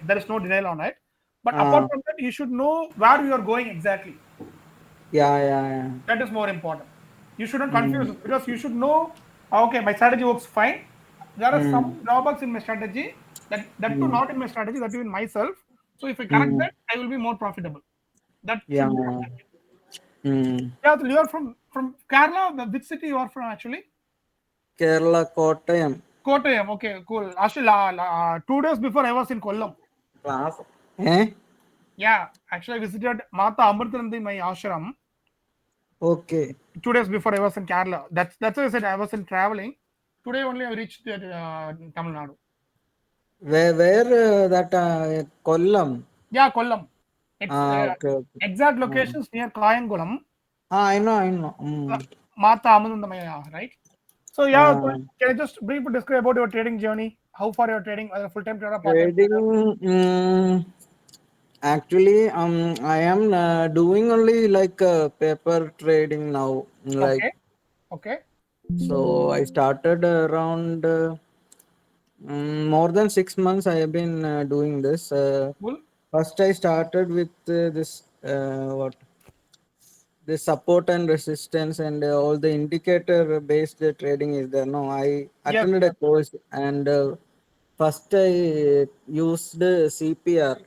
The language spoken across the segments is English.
there is no denial on it. But apart uh, from that, you should know where you are going exactly. yeah, yeah, yeah. That is more important. You shouldn't confuse Mm, it, because you should know, okay, my strategy works fine. There are mm, some drawbacks in my strategy, that too mm, not in my strategy, that too in myself. So if I correct mm, that, I will be more profitable. That yeah. should be your objective. Mm. Yeah, so you are from Kerala. Which city you are from actually? Kerala, Kottayam. Kottayam. Okay, cool. Actually, 2 days before I was in Kollam. Class. Eh? Yeah, actually I visited Mata Amritanandi, my ashram. Okay. 2 days before I was in Kerala. That's why I said I was in traveling. Today only I reached Tamil Nadu. Where that Kollam? Yeah, Kollam. It's Ah, okay, okay. exact Ah, locations near Kayangulam, I know, I know. Mata Amadundamaya, right? So yeah, Ah, can you just briefly describe about your trading journey? How far you're trading, whether full time trader, part time trader? trading. Actually, I am doing only like paper trading now. Like, Okay, okay, so I started around more than 6 months. I have been doing this. cool. First, I started with this what the support and resistance and all the indicator based trading is there. No, I Yes, attended a yes. course and first I used CPR.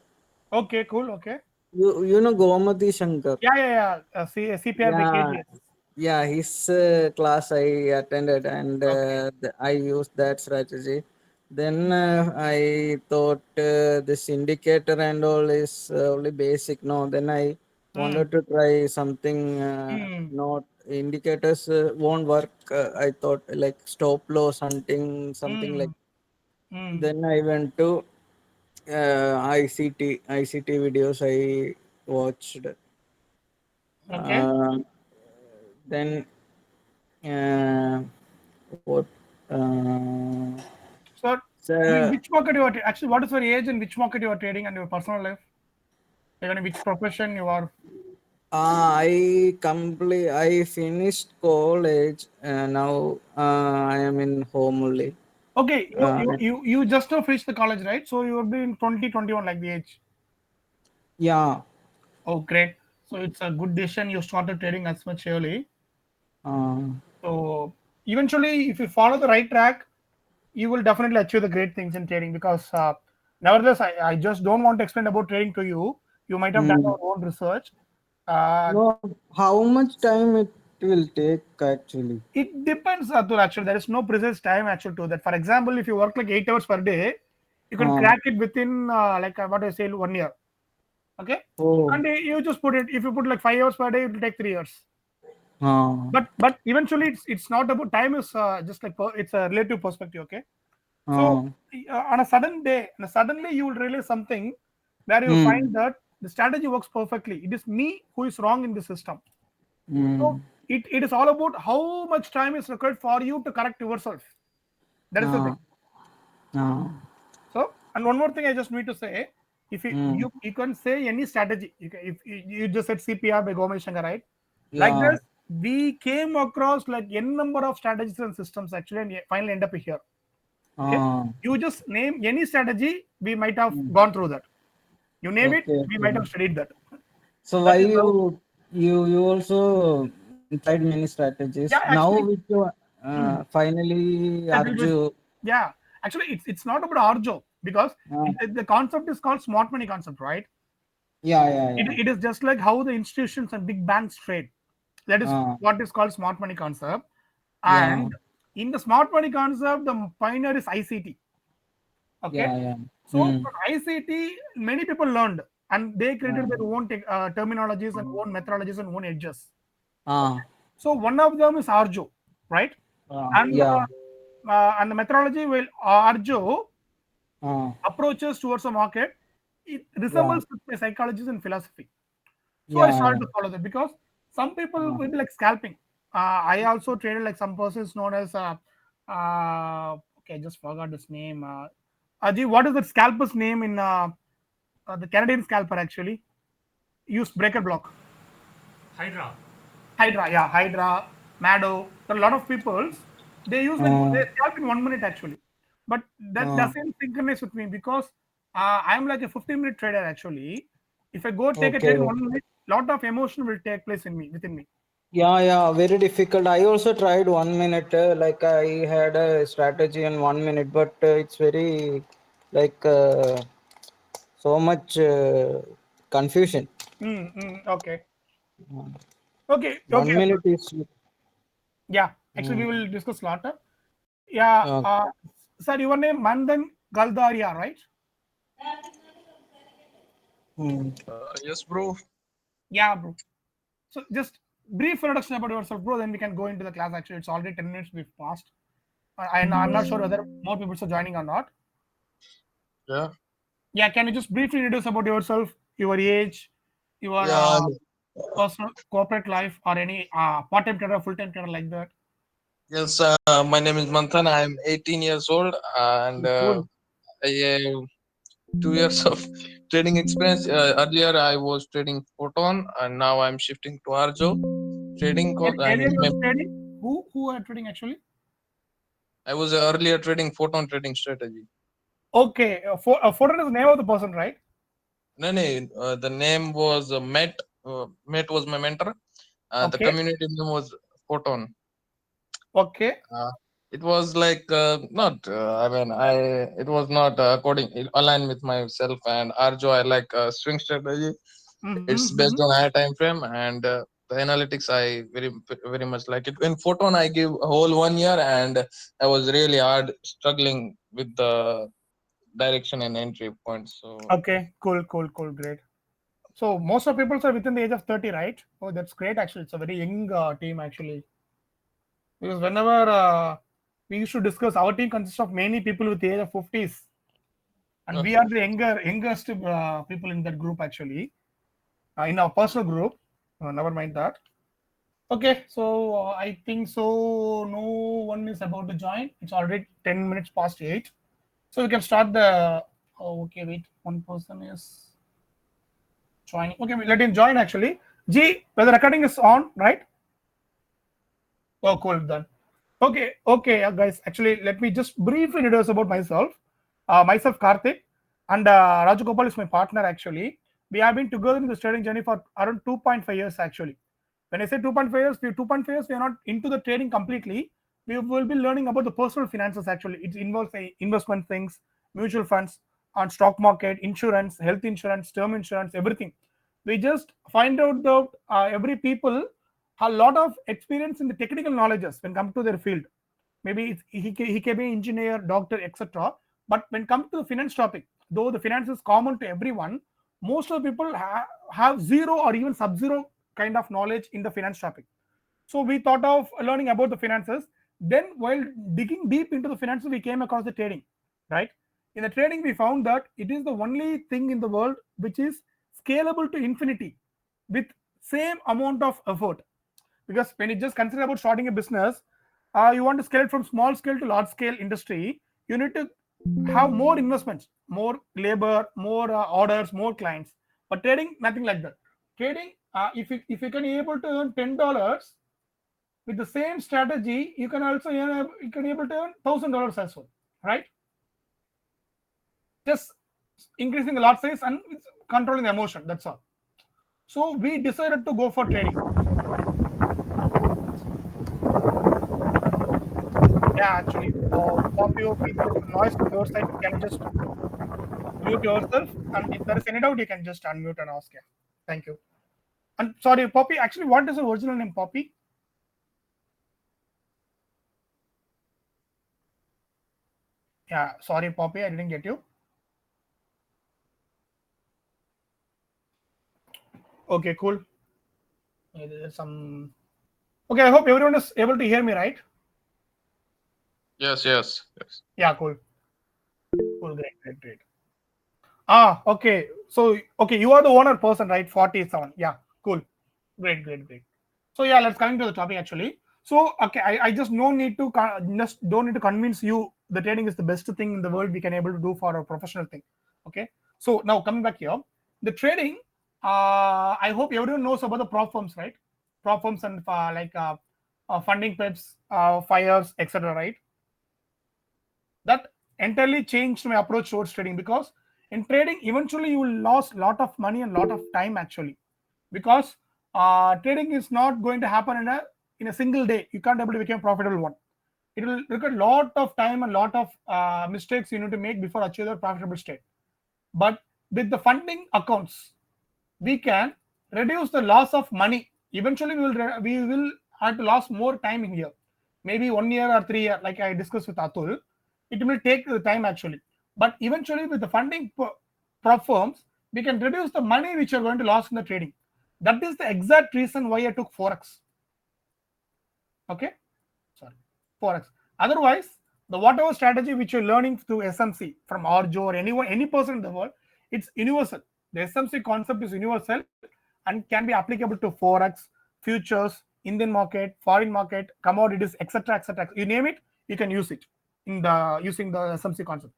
Okay, cool. Okay. You know Gomati Shankar. Yeah, yeah, yeah. CPR by Yeah, KGS. yeah, his class I attended and Okay. I used that strategy. Then I thought this indicator and all is only basic. No, then I Mm, wanted to try something. mm, Not indicators won't work. I thought like stop loss hunting, something like. mm, mm. Then I went to ICT videos. I watched. Okay. Uh, then uh, what So, in so which market you are actually? What is your age and which market you are trading and your personal life? Like, in which profession you are? I finished college now I am in home only. Okay, uh, you just now finished the college, right? So you will be in 2021, like the age. yeah. Oh, great. So it's a good decision. You started trading as much early. uh, So eventually, if you follow the right track, you will definitely achieve the great things in trading. Because nevertheless, I just don't want to explain about trading to you. You might have done mm, your own research. Uh, no, how much time it will take actually? it depends, Atul. Actually, there is no precise time actually to that. For example, if you work like 8 hours per day, you can uh, crack it within what I say 1 year. Okay, oh, and you just put it. If you put like 5 hours per day, it will take 3 years. uh, But eventually, it's not about time. Is just like it's a relative perspective. Okay, so uh, on a sudden day, and suddenly you will realize something where you mm, find that the strategy works perfectly. It is me who is wrong in the system. So mm, it is all about how much time is required for you to correct yourself. That is the uh, thing. uh, So, and one more thing I just need to say, if mm, you can say any strategy, if you just said CPR by Gomesh Shankar, right? Like yeah. this, we came across like n number of strategies and systems actually, and finally end up here. Okay, uh, you just name any strategy, we might have mm, gone through that. You name it, okay, we okay. might have studied that. So That why is how. you also tried many strategies. Yeah, Now actually, which one, hmm, finally that will be. Arju. Yeah, actually, it's not about Arjo, because Uh, the concept is called smart money concept, right? yeah, yeah, it, yeah. it is just like how the institutions and big banks trade. That is Uh, what is called smart money concept. yeah, And in the smart money concept, the pioneer is ICT. Okay, yeah, yeah. so Hmm. from ICT, many people learned, and they created Uh, their own terminologies and own methodologies and own edges. uh, Okay, so one of them is Arjo, right? And yeah. and the methodology will Arjo Uh, approaches towards a market. It yeah, resembles with my psychology and philosophy. So I yeah, started yeah. to follow that, because some people Uh, will be like scalping. I also traded like some persons known as okay, I just forgot his name. Aji, what is that scalper's name in the Canadian scalper actually? Used breaker block. Hydra. Hydra, yeah, Hydra, Mado. There are a lot of people. They use like uh, they scalp in 1 minute actually, but that uh, doesn't synchronize with me, because I'm like a 15-minute trader actually. If I go take a Okay. trade in 1 minute, lot of emotion will take place within me. Yeah, very difficult. I also tried 1 minute. Like I had a strategy in 1 minute, but it's very like so much confusion. Okay. Okay. One Okay. minute is Yeah. Actually, we mm, will discuss later. Yeah. uh, Sir, your name Mandan Galdaria, right? mm. Yes, bro. Yeah, bro. So just brief introduction about yourself, bro. Then we can go into the class. Actually, it's already 10 minutes we've passed. I'm not sure whether more people are joining or not. Yeah. Yeah, can you just briefly introduce about yourself, your age, your Yeah. personal corporate life, or any part-time trader, full-time trader like that? Yes. My name is Manthan. I'm 18 years old, and Cool. I have 2 years of trading experience. Earlier, I was trading Photon, and now I'm shifting to Arjo trading. Any area was trading? Who are trading actually? I was earlier trading Photon trading strategy. Okay, Photon is the name of the person, right? No, no. The name was Met. Met was my mentor. The Okay, community name was Photon. okay, Uh, it was like not. I mean, it was not aligned with myself and Arjo. I like swing strategy. It's based mm-hmm. on higher time frame and the analytics. I very much like it. In Photon, I give a whole 1 year, and I was really hard struggling with the direction and entry points. So Okay, cool, great. So most of people are within the age of 30, right? Oh, that's great. Actually, it's a very young team actually. Because whenever we used to discuss, our team consists of many people with the age of 50s, and we are the youngest people in that group actually, in our personal group. Never mind that. Okay, so I think so. No one is about to join. It's already 10 minutes past 8, so we can start the. Oh, okay, wait. One person is joining. Okay, let him join actually. G, whether recording is on, right? Oh, cool, done. Okay, guys. Actually, let me just briefly introduce about myself. Myself, Karthik, and Rajagopal is my partner. Actually, we have been together in the trading journey for around 2.5 years. Actually, when I say 2.5 years, 2.5 years, we are not into the trading completely. We will be learning about the personal finances. Actually, it involves investment things, mutual funds, on stock market, insurance, health insurance, term insurance, everything. We just find out that every people a lot of experience in the technical knowledges when come to their field. Maybe he can be engineer, doctor, etc. But when come to the finance topic, though the finance is common to everyone, most of the people have zero or even sub-zero kind of knowledge in the finance topic. So we thought of learning about the finances. Then while digging deep into the finances, we came across the trading, right? In the trading, we found that it is the only thing in the world which is scalable to infinity with same amount of effort. Because when you just consider about starting a business, you want to scale it from small scale to large scale industry, you need to have more investments, more labor, more orders, more clients. But trading, nothing like that. Trading, if you can be able to earn $10 with the same strategy, you can also you can be able to earn $1,000 as well, right? Just increasing the lot size and controlling the emotion. That's all. So we decided to go for trading. Yeah, actually, pop you if there is some noise from your side, can you just mute yourself? And if there is any doubt, you can just unmute and ask. Yeah, thank you. And sorry, Poppy. Actually, what is your original name, Poppy? Yeah, sorry, Poppy, I didn't get you. Okay, cool. There's some. Okay, I hope everyone is able to hear me, right? yes. Yeah, cool. Cool, great. Okay. So, okay, you are the owner person, right? 47. Yeah, cool. Great. So, yeah, let's come to the topic actually. So, okay, I just no need to just don't need to convince you the trading is the best thing in the world we can able to do for a professional thing. Okay. So now coming back here, the trading. I hope everyone knows about the prop firms, right? Prop firms and funding pips, fires, etc. Right? That entirely changed my approach towards trading because In trading, eventually you will lose a lot of money and lot of time actually, because trading is not going to happen in a single day. You can't able to become a profitable one. It will require a lot of time and lot of mistakes you need to make before achieve the profitable state. But with the funding accounts, we can reduce the loss of money. Eventually, we will have to lose more time in here, maybe 1 year or 3 years, like I discussed with Atul. It will take the time actually, but eventually with the funding prop firms, we can reduce the money which you are going to lose in the trading. That is the exact reason why I took forex. Okay, sorry, forex. Otherwise, the whatever strategy which you're learning through SMC from Arjo or anyone, any person in the world, it's universal. The SMC concept is universal and can be applicable to forex, futures, Indian market, foreign market, commodities, etc., etc. You name it, you can use it in the using the SMC concept.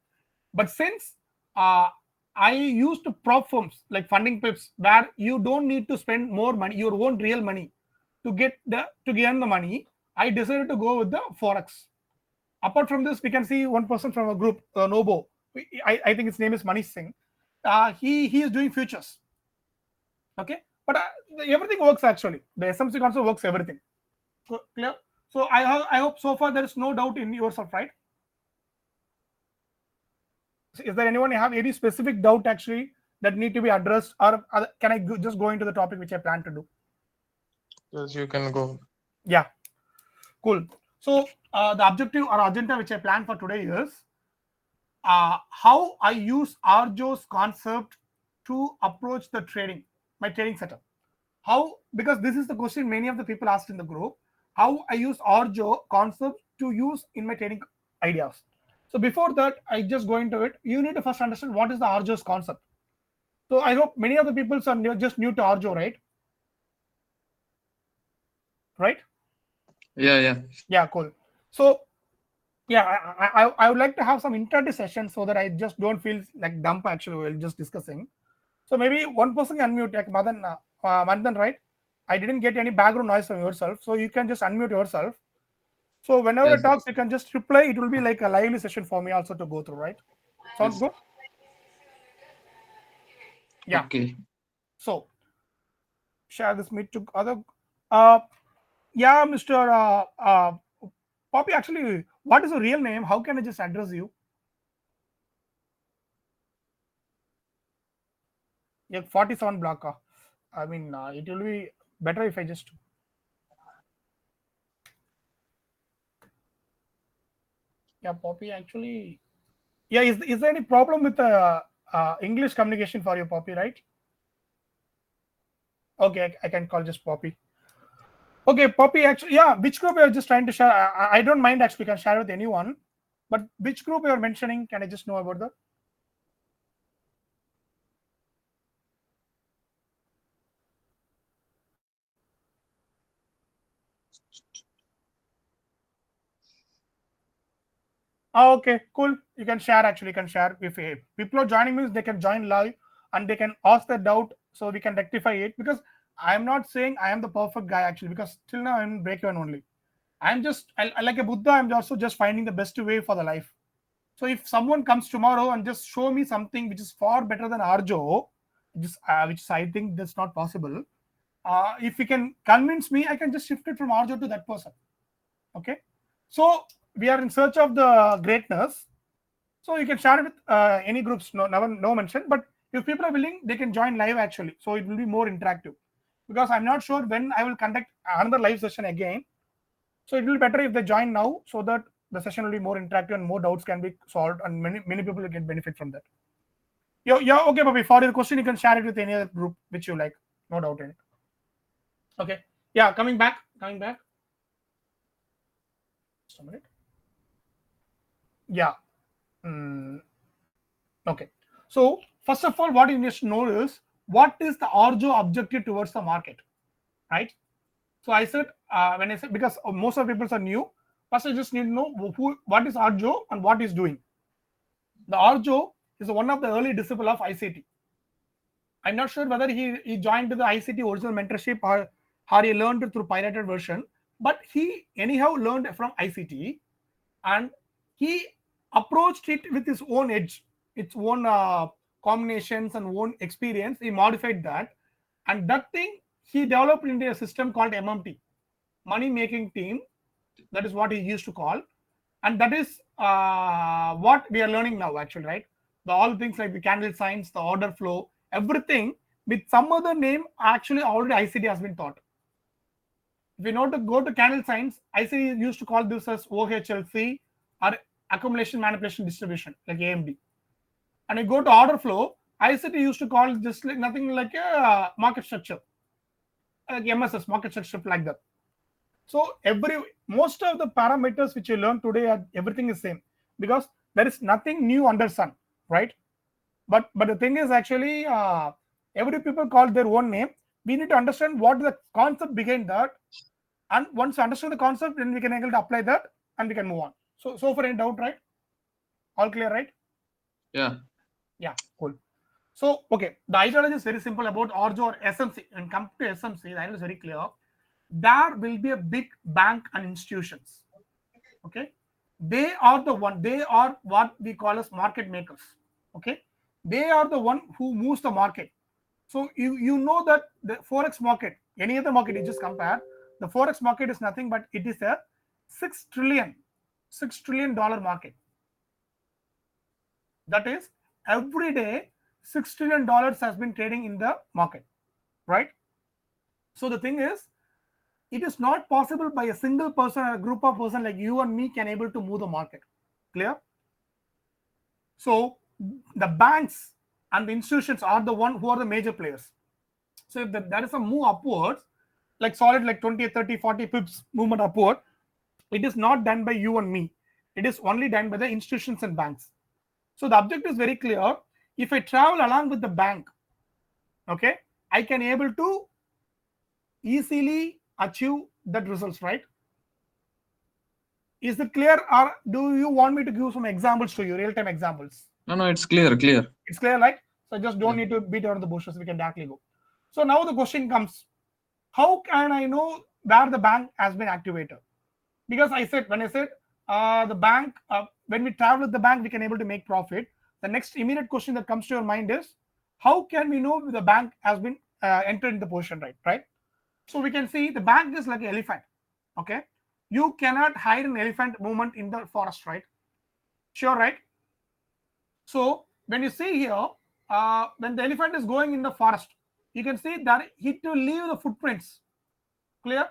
But since I used prop firms like funding pips, where you don't need to spend more money, your own real money, to earn the money, I decided to go with the forex. Apart from this, we can see one person from a group, Nobo. I think his name is Manish Singh. He is doing futures. Okay, but everything works actually. The SMC concept works everything. Clear? So I hope so far there is no doubt in yourself, right? Is there anyone have any specific doubt actually that need to be addressed, or can I just go into the topic which I plan to do? Yes, you can go. Yeah, cool. So the objective or agenda which I plan for today is how I use Arjo's concept to approach the trading, my trading setup. How, because this is the question many of the people asked in the group, how I use Arjo concept to use in my trading ideas. So before that, I just go into it. You need to first understand what is the Arjo's concept. So I hope many of the people are just new to Arjo, right? Right? Yeah, cool. So yeah, I would like to have some interactive sessions so that I just don't feel like dump actually while just discussing. So maybe one person can unmute, like Madan, right? I didn't get any background noise from yourself, so you can just unmute yourself. So whenever it talks, you can just reply. It will be like a lively session for me also to go through, right? Sounds good? Yeah. Okay. So share this meet to other. Yeah, Mr. Poppy, actually, what is your real name? How can I just address you? Yeah, 47 blocker. I mean, it will be better if I just. Yeah, Poppy, actually. Yeah, is there any problem with the English communication for you, Poppy, right? Okay, I can call just Poppy. Okay, Poppy, actually, yeah, which group you're just trying to share? I don't mind actually, can share with anyone. But which group you're mentioning? Can I just know about that? Oh, okay, cool. You can share actually. You can share if people are joining me, they can join live and they can ask their doubt so we can rectify it. Because I am not saying I am the perfect guy actually. Because till now I'm break-even only. I'm just like a Buddha. I'm also just finding the best way for the life. So if someone comes tomorrow and just show me something which is far better than Arjo, which I think that's not possible. If you can convince me, I can just shift it from Arjo to that person. Okay. So we are in search of the greatness. So you can share it with any groups, no mention. But if people are willing, they can join live actually. So it will be more interactive. Because I'm not sure when I will conduct another live session again. So it will be better if they join now, so that the session will be more interactive and more doubts can be solved, and many people will get benefit from that. Yeah, okay, Bobby. For your question, you can share it with any other group which you like. No doubt in it. Okay. Yeah, coming back. Just a minute. Yeah. Okay. So first of all, what you need to know is what is the Arjo objective towards the market, right? So I said when I said, because most of the people are new, first I just need to know what is Arjo and what is doing. The Arjo is one of the early disciple of ICT. I'm not sure whether he joined the ICT original mentorship or he learned it through pirated version, but he anyhow learned from ICT and he approached it with his own edge, its own combinations and own experience, he modified that, and that thing he developed into a system called MMT, money making team. That is what he used to call, and that is what we are learning now actually, right? All things like the candle signs, the order flow, everything with some other name actually already ICT has been taught. If you know to go to candle signs, ICT used to call this as OHLC, or accumulation manipulation distribution, like AMD. And you go to order flow, ICT used to call just like nothing like a market structure, like MSS, market structure, like that. So most of the parameters which you learn today are everything is same, because there is nothing new under sun, right? But the thing is actually every people call their own name. We need to understand what is the concept behind that, and once you understand the concept, then we can able to apply that and we can move on. So for any doubt, right? All clear, right? Yeah. Yeah, cool. So okay, the ideology is very simple about Orjo or SMC. When come to SMC, the ideology is very clear. There will be a big bank and institutions. Okay, they are what we call as market makers. Okay, they are the one who moves the market. So you know that the forex market, any other market you just compare, the forex market is nothing but it is a $6 trillion market. That is, every day $6 trillion has been trading in the market, right? So the thing is, it is not possible by a single person or a group of person like you and me can able to move the market. Clear? So the banks and the institutions are the one who are the major players. So if there is a move upwards, like solid like 20, 30, 40 pips movement upward, it is not done by you and me. It is only done by the institutions and banks. So the objective is very clear. If I travel along with the bank, okay, I can able to easily achieve that results, right? Is it clear, or do you want me to give some examples to you, real-time examples? No, it's clear. It's clear, right? So just don't need to beat around the bushes. We can directly go. So now the question comes: how can I know where the bank has been activated? Because when I said the bank, when we travel with the bank, we can able to make profit. The next immediate question that comes to your mind is, how can we know the bank has been entered in the position, right? So we can see the bank is like an elephant. Okay, you cannot hide an elephant movement in the forest, right? Sure, right? So when you see here, when the elephant is going in the forest, you can see that it will leave the footprints. Clear?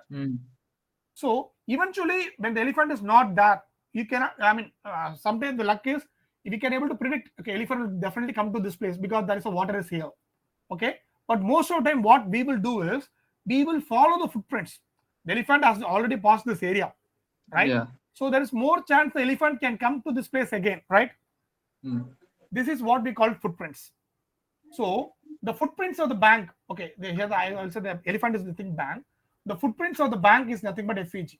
So eventually, when the elephant is not there, you cannot. I mean, sometimes the luck is if you can able to predict. Okay, elephant will definitely come to this place because there is a water is here. Okay, but most of the time, what we will do is we will follow the footprints. The elephant has already passed this area, right? Yeah. So there is more chance the elephant can come to this place again, right? This is what we call footprints. So the footprints of the bank, okay, here I also the elephant is the thing bank. The footprints of the bank is nothing but FEG.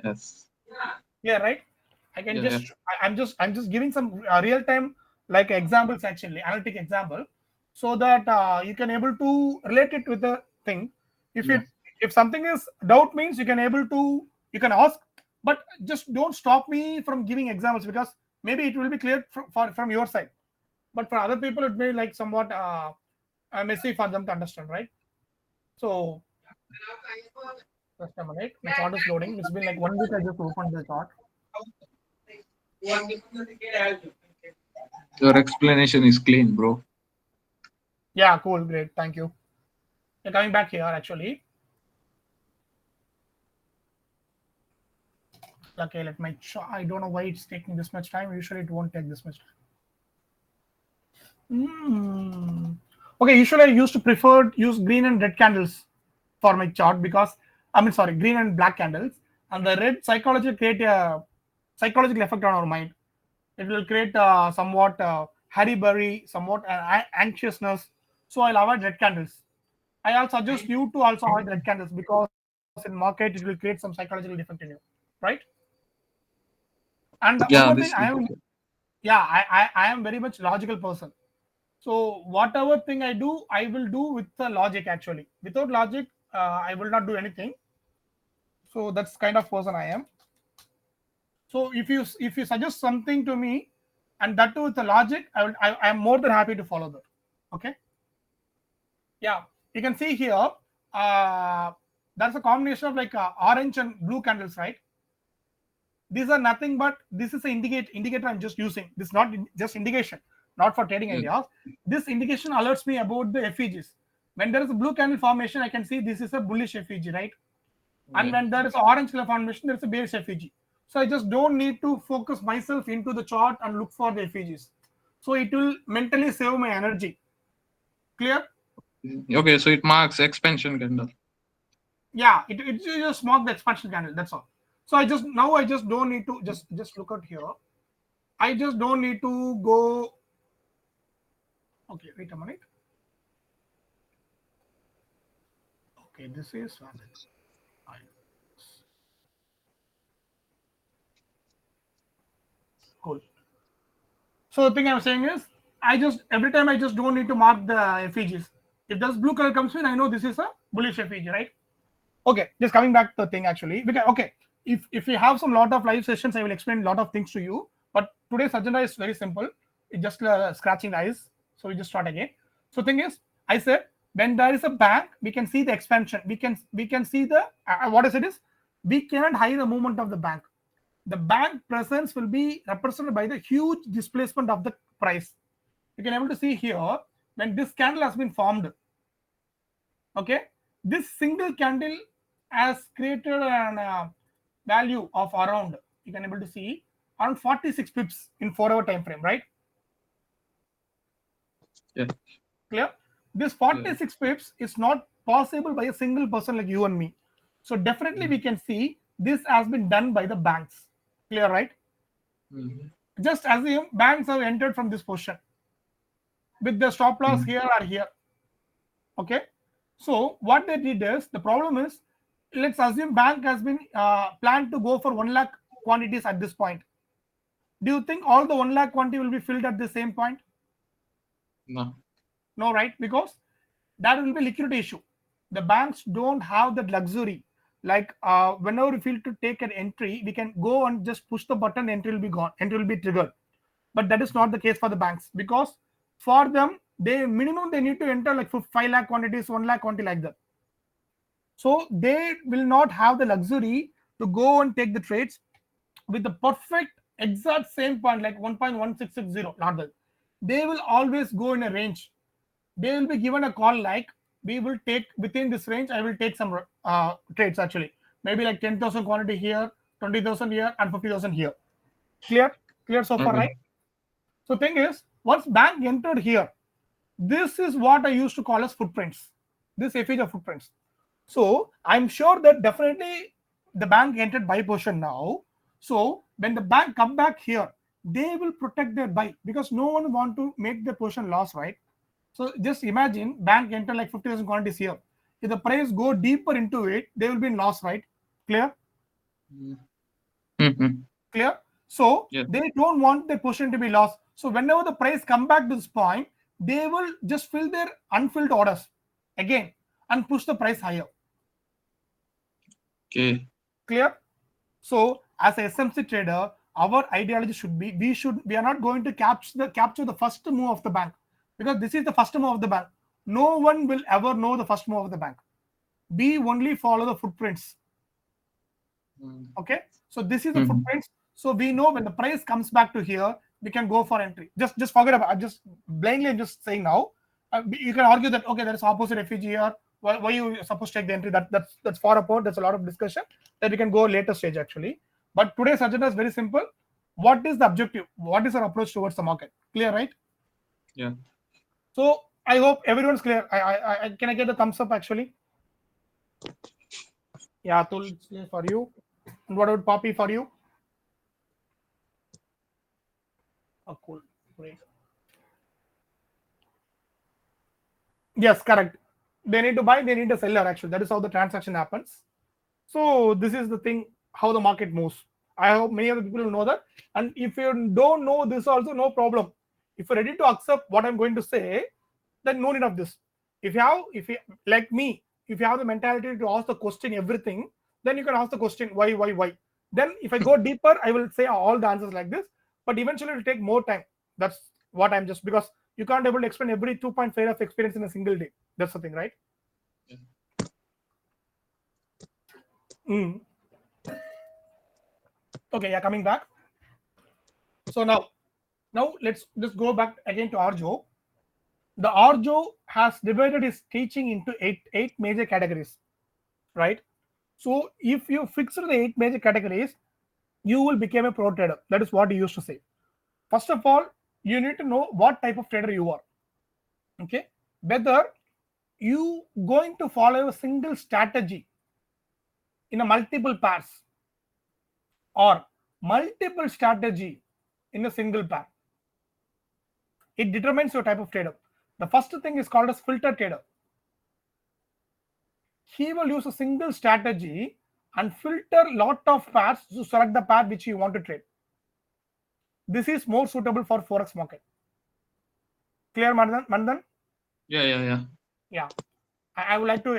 Yes. Yeah, right. I can I'm just giving some real time like examples, actually analytic example, so that you can able to relate it with the thing. If something is doubt means you can ask, but just don't stop me from giving examples, because maybe it will be clear from your side, but for other people it may like somewhat messy for them to understand, right? So just a minute, my chart is loading. It's been like 1 week I just opened the chart. Your explanation is clean, bro. Yeah, cool, great, thank you. You're coming back here actually. Okay, let my I don't know why it's taking this much time. Usually it won't take this much time. Okay, usually I used to use green and red candles for my chart, because green and black candles, and the red psychology create a psychological effect on our mind. It will create somewhat hurry-burry, somewhat anxiousness. So I'll avoid red candles. I also suggest you to also avoid red candles, because in market it will create some psychological effect in you, right? And one more thing, I am very much logical person. So whatever thing I do, I will do with the logic actually. Without logic, I will not do anything. So that's kind of person I am. So if you suggest something to me, and that too with the logic, I am more than happy to follow that. Okay. Yeah, you can see here, that's a combination of like orange and blue candles, right? These are nothing but, this is an indicator I'm just using. This is not just indication, not for trading ideas. This indication alerts me about the FEGs. When there is a blue candle formation, I can see this is a bullish FEG, right? And when there is an orange color formation, there is a bearish FEG. So I just don't need to focus myself into the chart and look for the FEGs. So it will mentally save my energy. Clear? Okay, so it marks expansion candle. Yeah, it just mark the expansion candle. That's all. So I just don't need to just look at here. I just don't need to go. Okay, wait a minute. Okay, this is cool. So the thing I'm saying is, every time I just don't need to mark the FEGs. If this blue color comes in, I know this is a bullish FEG, right? Okay, just coming back to the thing actually. Because, okay, if we have some lot of live sessions, I will explain a lot of things to you. But today's agenda is very simple. It's just scratching the eyes. So we just start again. So thing is, I said when there is a bank, we can see the expansion. We can see the what I said is, we cannot hide the movement of the bank. The bank presence will be represented by the huge displacement of the price. You can able to see here when this candle has been formed. Okay, this single candle has created a value of around, you can able to see, around 46 pips in 4-hour time frame, right? Yeah. Clear? This 46 pips is not possible by a single person like you and me. So definitely we can see this has been done by the banks. Clear, right? Just assume banks have entered from this position with the stop loss here or here. Okay. So what they did is, the problem is, let's assume bank has been planned to go for 1 lakh quantities at this point. Do you think all the 1 lakh quantity will be filled at the same point? No. No, right? Because that will be liquidity issue. The banks don't have that luxury. Like whenever we feel to take an entry, we can go and just push the button, entry will be gone, entry will be triggered. But that is not the case for the banks, because for them, they need to enter like 5 lakh quantities, 1 lakh quantity, like that. So they will not have the luxury to go and take the trades with the perfect exact same point, like 1.1660. Not that. They will always go in a range. They will be given a call like, we will take within this range, I will take some trades actually. Maybe like 10,000 quantity here, 20,000 here, and 50,000 here. Clear? Clear so far, right? So thing is, once bank entered here, this is what I used to call as footprints. This FEG of footprints. So I'm sure that definitely the bank entered buy position now. So when the bank come back here, they will protect their buy, because no one want to make the position loss, right? So just imagine bank enter like 50,000 quantities here. If the price go deeper into it, they will be in loss, right? Clear? Clear? So they don't want the position to be lost. So whenever the price come back to this point, they will just fill their unfilled orders again and push the price higher. Okay. Clear? So as a SMC trader, our ideology should be, we are not going to capture the first move of the bank, because this is the first move of the bank. No one will ever know the first move of the bank. We only follow the footprints. Okay, so this is the footprints. So we know when the price comes back to here, we can go for entry. Just forget about. I'm just blindly, I'm just saying now. You can argue that, okay, there is opposite FEG here. Why you supposed to take the entry? That's far apart. There's a lot of discussion that we can go later stage actually. But today's agenda is very simple. What is the objective? What is our approach towards the market? Clear, right? Yeah. So I hope everyone's clear. Can I get a thumbs up actually? Yeah, Atul, for you. And what about Poppy for you? Oh, cool. Great. Yes, correct. They need to buy, they need a seller actually. That is how the transaction happens. So this is the thing, how the market moves. I hope many of the people will know that. And if you don't know this also, no problem. If you're ready to accept what I'm going to say, then no need of this. If you like me, if you have the mentality to ask the question everything, then you can ask the question why. Then if I go deeper, I will say all the answers like this. But eventually it will take more time. That's what I'm just, because you can't able to explain every 2.5 years of experience in a single day. That's the thing, right? Yeah. Okay, yeah, coming back. So now let's just go back again to Arjo. The Arjo has divided his teaching into eight major categories, right? So if you fix the 8 major categories, you will become a pro trader. That is what he used to say. First of all, you need to know what type of trader you are. Okay, whether you going to follow a single strategy in a multiple pairs or multiple strategy in a single pair. It determines your type of trader. The first thing is called as filter trader. He will use a single strategy and filter lot of pairs to select the pair which you want to trade. This is more suitable for forex market. Clear, Mandan? Yeah. I would like to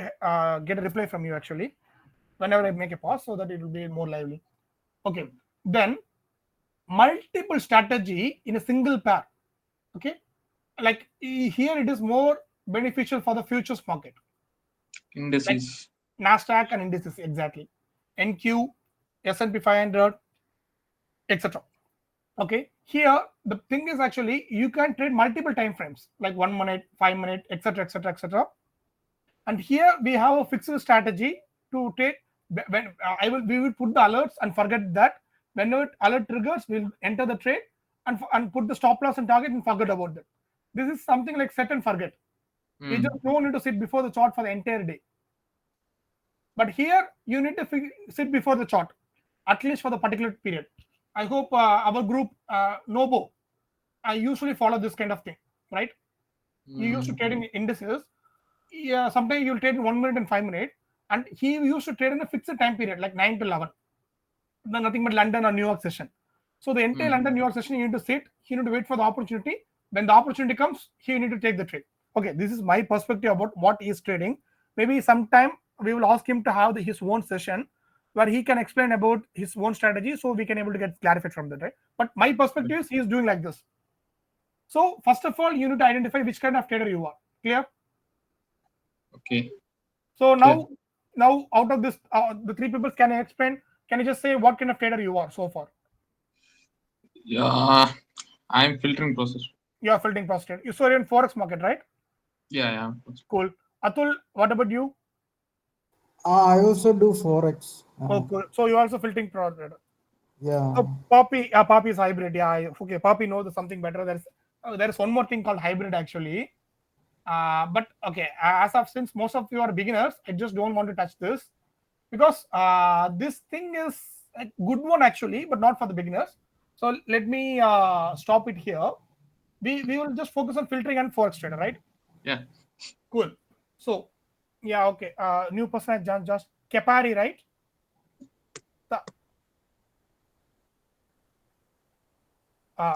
get a reply from you actually whenever I make a pause, so that it will be more lively. Okay, then multiple strategy in a single pair. Okay, like here it is more beneficial for the futures market, Indices. like Nasdaq and indices, exactly, NQ, S&P 500, etc. Okay, here the thing is actually you can trade multiple time frames like 1 minute, 5 minute, etc, etc, etc. And here we have a fixed strategy to trade. When we will put the alerts and forget that whenever alert triggers, we'll enter the trade and put the stop loss and target and forget about that. This is something like set and forget. You just don't need to sit before the chart for the entire day. But here you need to sit before the chart, at least for the particular period. I hope our group, Nobo, I usually follow this kind of thing, right? You used to trade in indices. Yeah, sometimes you'll trade in 1 minute and 5 minutes, and he used to trade in a fixed time period like 9 to 11. Nothing but London or New York session. So the entire London, New York session, you need to sit, you need to wait for the opportunity. When the opportunity comes, you need to take the trade. Okay, this is my perspective about what he is trading. Maybe sometime we will ask him to have his own session where he can explain about his own strategy, so we can able to get clarified from that, right? But my perspective is he is doing like this. So first of all, you need to identify which kind of trader you are. Clear? Okay. So now out of this, the three people, can I explain? Can you just say what kind of trader you are so far? Yeah, I'm filtering process. You are filtering process trader. So you're in forex market, right? Yeah. Cool. Atul, what about you? I also do forex. Oh, cool. So you also filtering process trader. Yeah. So Poppy is hybrid. Yeah, okay. Poppy knows something better. There is one more thing called hybrid actually. But okay, since most of you are beginners, I just don't want to touch this because this thing is a good one actually, but not for the beginners. So let me stop it here. We will just focus on filtering and forex trader, right? Yeah. Cool. So yeah, okay. New person just Kepari, right?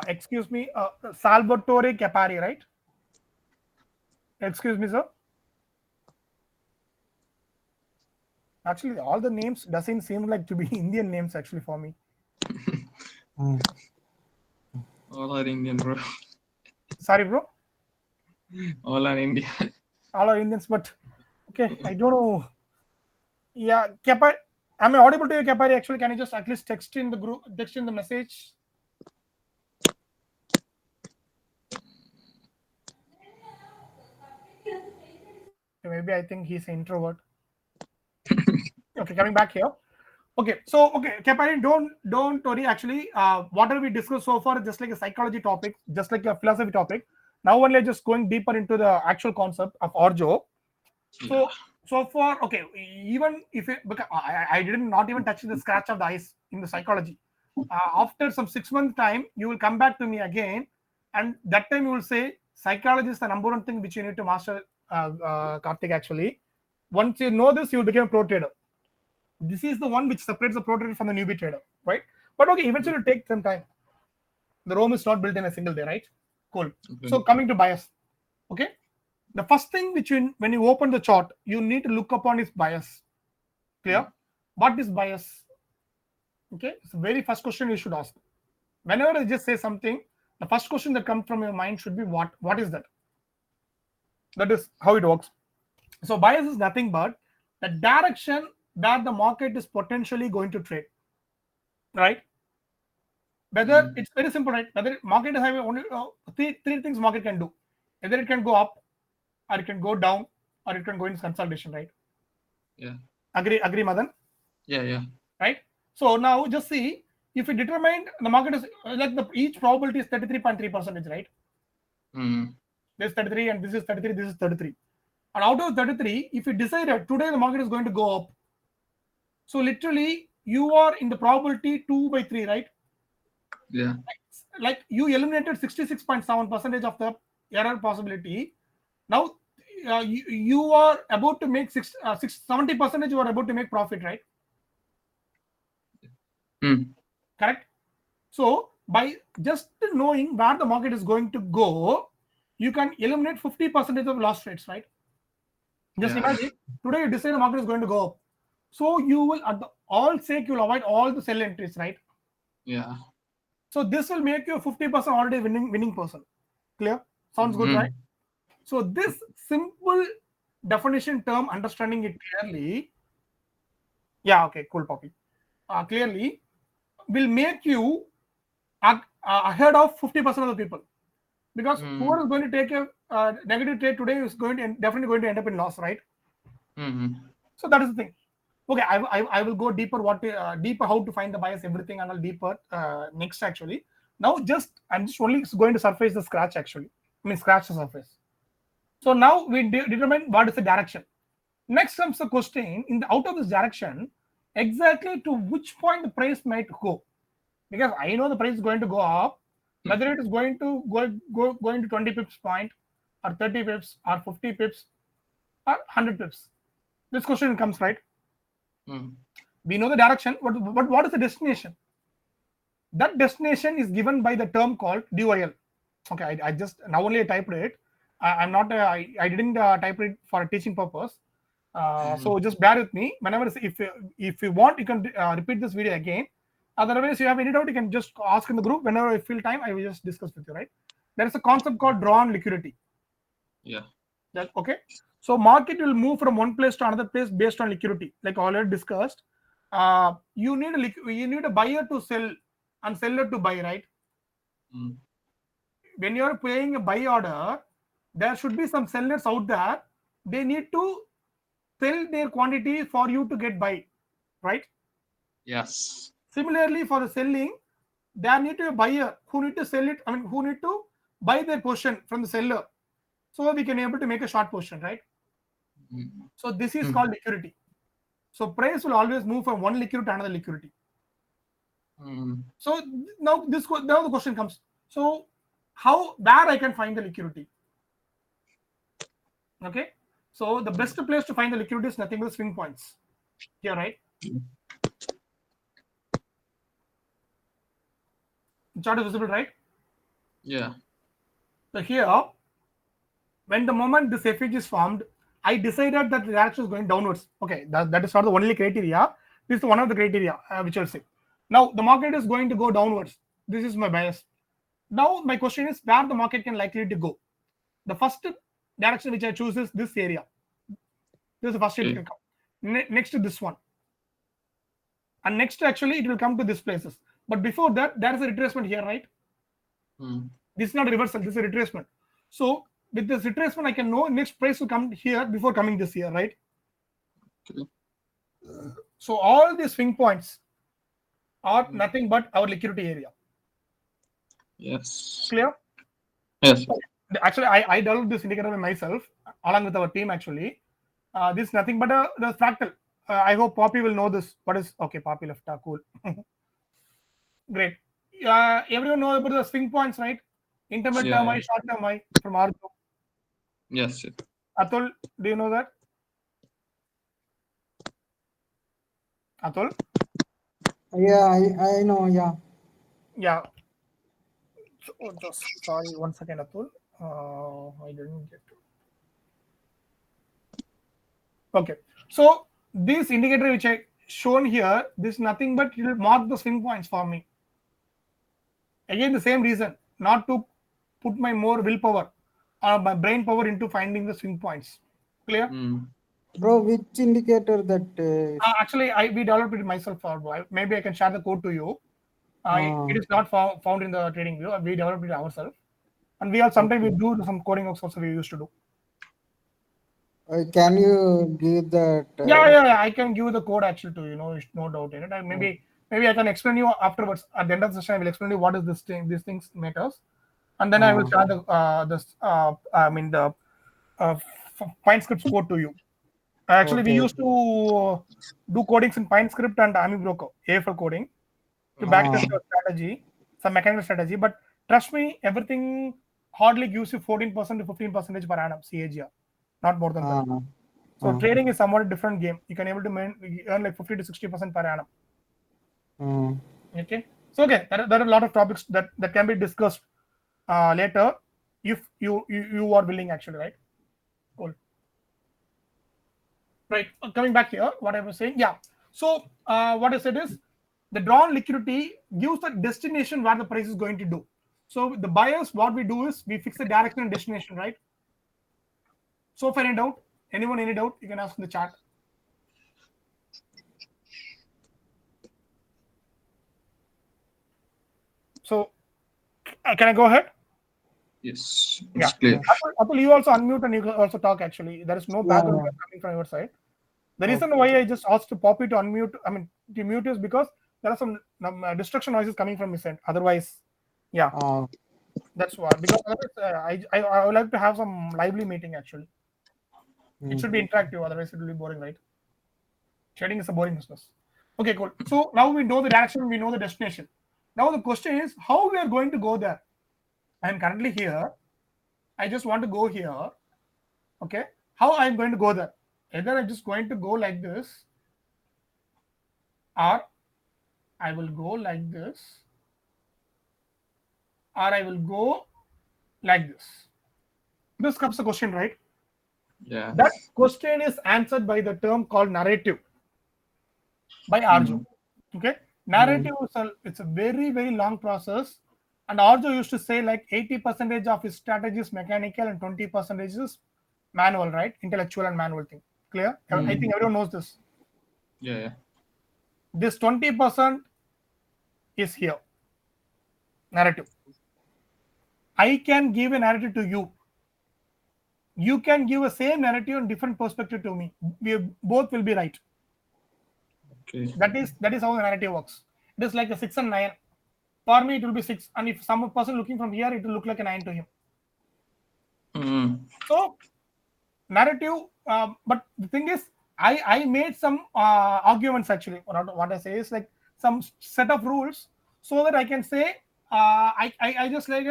Excuse me, Salvatore Kepari, right? Excuse me, sir. Actually, all the names doesn't seem like to be Indian names actually for me. All are Indian, bro. Sorry, bro. All are Indian. All are Indians, but okay, I don't know. Yeah, Kepari. Am I audible to you, Kepari? Actually, can you just at least text in the group, text in the message? Maybe I think he's an introvert. Okay, coming back here. Okay, so Kepari, don't worry. Actually, whatever we discussed so far is just like a psychology topic, just like a philosophy topic. Now only just going deeper into the actual concept of Orjo. So far, okay, even if because I didn't not even touch the scratch of the ice in the psychology. After some 6 months time, you will come back to me again, and that time you will say psychology is the number one thing which you need to master, Karthik. Actually, once you know this, you will become a pro trader. This is the one which separates the pro trader from the newbie trader, right? But okay, eventually it will take some time. The Rome is not built in a single day, right? Cool. Okay. So coming to bias, okay. The first thing which when you open the chart, you need to look upon is bias. Clear? What is bias? Okay, it's the very first question you should ask. Whenever I just say something, The first question that comes from your mind should be what is that? That is how it works. So bias is nothing but the direction where the market is potentially going to trade, right? Whether it's very simple, right? Whether market is having only three things market can do. Either it can go up, or it can go down, or it can go into consolidation, right? Yeah. Agree, Madan? Yeah. Right? So now just see, if we determine the market is like each probability is 33.3%, right? This is 33 and this is 33, this is 33. And out of 33, if you decided today the market is going to go up, so literally you are in the probability 2/3, right? Yeah. Like you eliminated 66.7% of the error possibility. Now you are about to make 70%. You are about to make profit, right? Correct. So by just knowing where the market is going to go, you can eliminate 50% of loss rates, right? Just imagine today you decide the market is going to go up, so you will at all sake you will avoid all the sell entries, right? Yeah. So this will make you a 50% already winning person. Clear? Sounds good, right? So this simple definition term, understanding it clearly, yeah, okay, cool, Poppy. Clearly will make you ahead of 50% of the people, because whoever is going to take a negative trade today is definitely going to end up in loss, right? So that is the thing. Okay, I will go deeper deeper how to find the bias, everything, and I'll deeper next actually. Now I'm just only going to surface the scratch actually. Scratch the surface. So now we determine what is the direction. Next comes the question, out of this direction, exactly to which point the price might go. Because I know the price is going to go up, whether it is going to go to 20 pips point, or 30 pips, or 50 pips, or 100 pips. This question comes, right? We know the direction, but what is the destination? That destination is given by the term called DOL. Okay, I just now only typed it. I'm not. I didn't type it for a teaching purpose. So just bear with me. Whenever if you want, you can repeat this video again. Otherwise, you have any doubt, you can just ask in the group. Whenever I feel time, I will just discuss with you. Right? There is a concept called drawn liquidity. Yeah. Okay. So market will move from one place to another place based on liquidity, like already discussed. You need a buyer to sell and seller to buy, right? When you are paying a buy order, there should be some sellers out there. They need to sell their quantity for you to get buy, right? Yes. Similarly, for the selling, there need to be a buyer who need to sell it. Who need to buy their portion from the seller, so we can be able to make a short portion, right? So this is called liquidity. So price will always move from one liquidity to another liquidity. So now the question comes. So where I can find the liquidity? Okay. So the best place to find the liquidity is nothing but swing points. Here, right? Chart is visible, right? Yeah. So here, when the moment this FH is formed, I decided that the direction is going downwards. Okay, that is not the only criteria. This is one of the criteria which I'll say. Now the market is going to go downwards. This is my bias. Now my question is where the market can likely to go. The first direction which I choose is this area. This is the first it can come. Next to this one. And next actually it will come to this places. But before that, there is a retracement here, right? This is not a reversal, this is a retracement. So with this retracement, I can know next price will come here before coming this here, right? So all these swing points are nothing but our liquidity area. Yes. Clear? Yes. Actually, I developed this indicator by myself along with our team actually. This is nothing but the fractal. I hope Poppy will know this. What is okay? Poppy left. Cool. Great. Everyone know about the swing points, right? Intermittent term high, short term high from our group. Yes. Atul, do you know that? Atul? Yeah, I know. Yeah. Yeah. So, just sorry, 1 second, Atul. I didn't get to. Okay. So this indicator which I shown here, this is nothing but it will mark the swing points for me. Again, the same reason. not to put my more willpower or my brain power into finding the swing points. Clear? Bro, which indicator that? Actually, we developed it myself. Maybe I can share the code to you. It is not found in the trading view. We developed it ourselves, and we are sometimes we do some coding works also we used to do. Can you give that? Yeah. I can give the code actually to you. No doubt in it. Maybe I can explain you afterwards. At the end of the session, I will explain you what is this thing. These things matters, and then I will share the PineScript code to you. Actually, we used to do codings in PineScript and AmiBroker, AFL coding, to backtest your strategy, some mechanical strategy. But trust me, everything hardly gives you 14% to 15% per annum CAGR, not more than that. So trading is somewhat a different game. You can able to earn like 50 to 60% per annum. Okay. So there are a lot of topics that can be discussed later if you are willing actually, right? Cool. Right. Coming back here, what I was saying, yeah. So what I said is the drawn liquidity gives the destination where the price is going to do. So the buyers, what we do is we fix the direction and destination, right? So far, any doubt? Anyone, any doubt? You can ask in the chat. So can I go ahead? Yes, it's clear. Atul, you also unmute and you can also talk actually. There is no background noise coming from your side. The reason why I just asked Poppy to unmute, to mute is because there are some distraction noises coming from his end. Otherwise, yeah, that's why. Because I would like to have some lively meeting actually. It should be interactive, otherwise it will be boring, right? Trading is a boring business. Okay, cool. So now we know the direction, we know the destination. Now the question is how we are going to go there. I am currently here. I just want to go here. Okay, how I am going to go there? Either I'm just going to go like this, or I will go like this, or I will go like this. This comes the question, right? Yeah. That question is answered by the term called narrative by Arjo. Okay, narrative it's a very, very long process, and Arjo used to say like 80% of his strategy is mechanical and 20% is manual, right? Intellectual and manual thing. Clear? I think everyone knows this. Yeah. This 20% is here. Narrative. I can give a narrative to you. You can give a same narrative and different perspective to me. We both will be right. Okay. That is how the narrative works. It is like a 6 and 9. For me, it will be 6, and if some person looking from here, it will look like a 9 to him. So narrative, but the thing is, I made some arguments actually. What I say is like some set of rules so that I can say I just like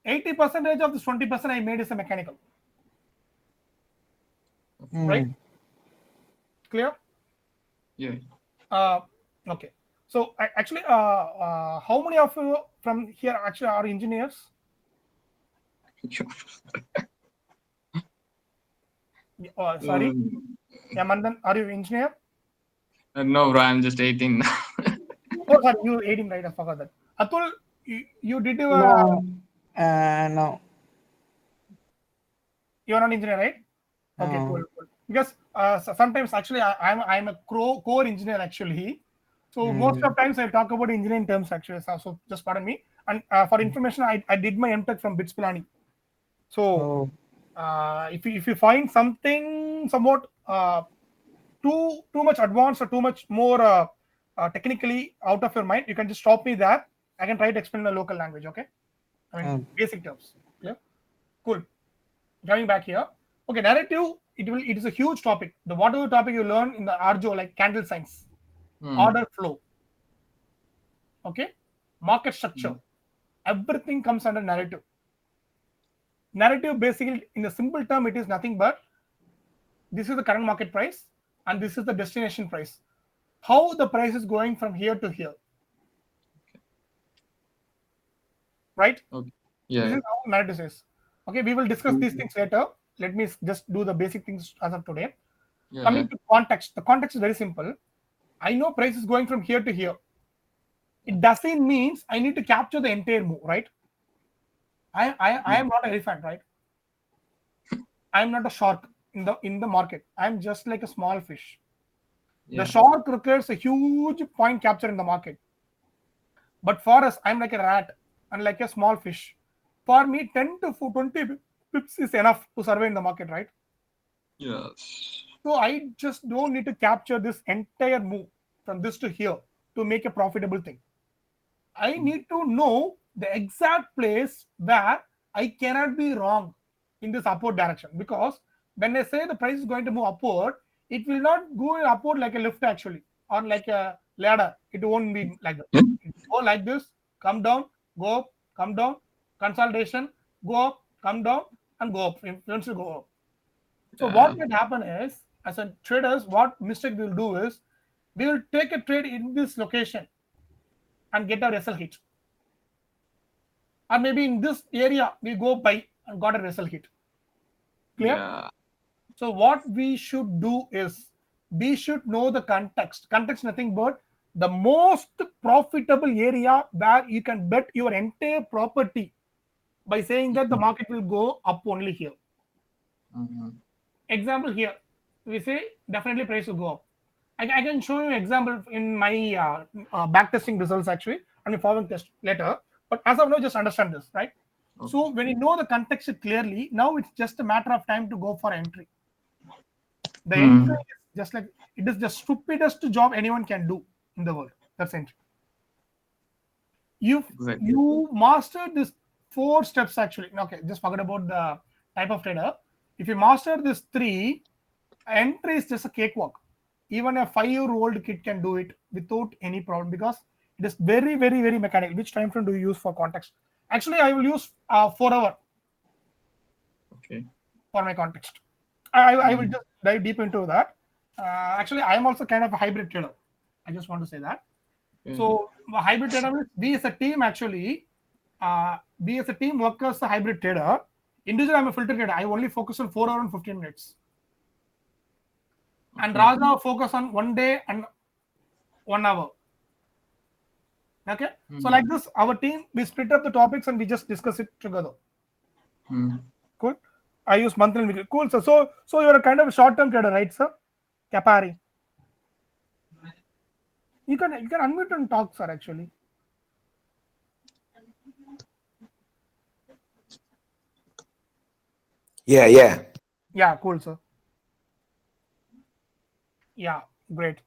80% of this 20% I made is a mechanical. Right? Clear? Yeah. Okay. So actually, how many of you from here actually are engineers? Sorry. Yeah, Mandan, are you engineer? No, bro, I'm just 18. Oh, sorry, you 18, right? I forgot that. Atul, you did your... No. You're not engineer, right? Okay, cool. Because sometimes actually I'm a core engineer actually. So most of times I talk about engineering terms actually. So just pardon me. And for information, I did my MTech from BITS Pilani. So if you find something somewhat too much advanced or too much more technically out of your mind, you can just stop me there. I can try to explain in a local language. Okay, I mean basic terms. Clear? Cool. Coming back here. Okay, narrative. It is a huge topic. The whatever topic you learn in the Arjo, like candle signs, order flow. Okay, market structure. Everything comes under narrative. Narrative basically, in a simple term, it is nothing but this is the current market price and this is the destination price. How the price is going from here to here. Right? Okay. Yeah. This is how narrative is. Okay, we will discuss these things later. Let me just do the basic things as of today. Yeah. Coming to context, the context is very simple. I know price is going from here to here. It doesn't mean I need to capture the entire move, right? I am not an elephant, right? I am not a shark in the market. I am just like a small fish. Yeah. The shark requires a huge point capture in the market. But for us, I'm like a rat and like a small fish. For me, 10 to 20 pips is enough to survive in the market, right? Yes. So I just don't need to capture this entire move from this to here to make a profitable thing. I need to know the exact place where I cannot be wrong in this upward direction, because when I say the price is going to move upward, it will not go upward like a lift actually, or like a ladder. It won't be like that. Hmm? It will go like this, come down, go up, come down, consolidation, go up, come down, and go up. Eventually go up. So Yeah. what might happen is, as a traders, what mistake we'll do is, we will take a trade in this location and get a SL hit, or maybe in this area we go buy and got a SL hit. Clear? Yeah. So what we should do is, we should know the context. Context nothing but the most profitable area where you can bet your entire property by saying that the market will go up only here. Mhm. Example here, we say definitely price will go up. I can show you example in my backtesting results actually, and the following test later. But as of now, just understand this, right? Okay. So when you know the context clearly, now it's just a matter of time to go for entry. The entry is just like, it is the stupidest job anyone can do in the world. That's entry. Exactly. You master this 4 steps actually. Okay, just forget about the type of trader. If you master this 3, entry is just a cakewalk. Even a 5-year-old kid can do it without any problem, because it is very, very, very mechanical. Which time frame do you use for context? Actually, I will use 4 hour Okay. for my context. I will just dive deep into that. Actually, I am also kind of a hybrid trader. I just want to say that. Okay. So a hybrid trader means we as a team actually, we as a team work as a hybrid trader. Individually, I'm a filter trader. I only focus on 4 hours and 15 minutes. And Okay. Raja focus on 1 day and 1 hour. Okay. So like this, our team, we split up the topics and we just discuss it together. Hmm. Cool. I use monthly and weekly. Cool, sir. So you're a kind of a short-term trader, right, sir? Kapari. You can unmute and talk, sir. Actually. Yeah. Yeah. Cool, sir. Yeah. Great.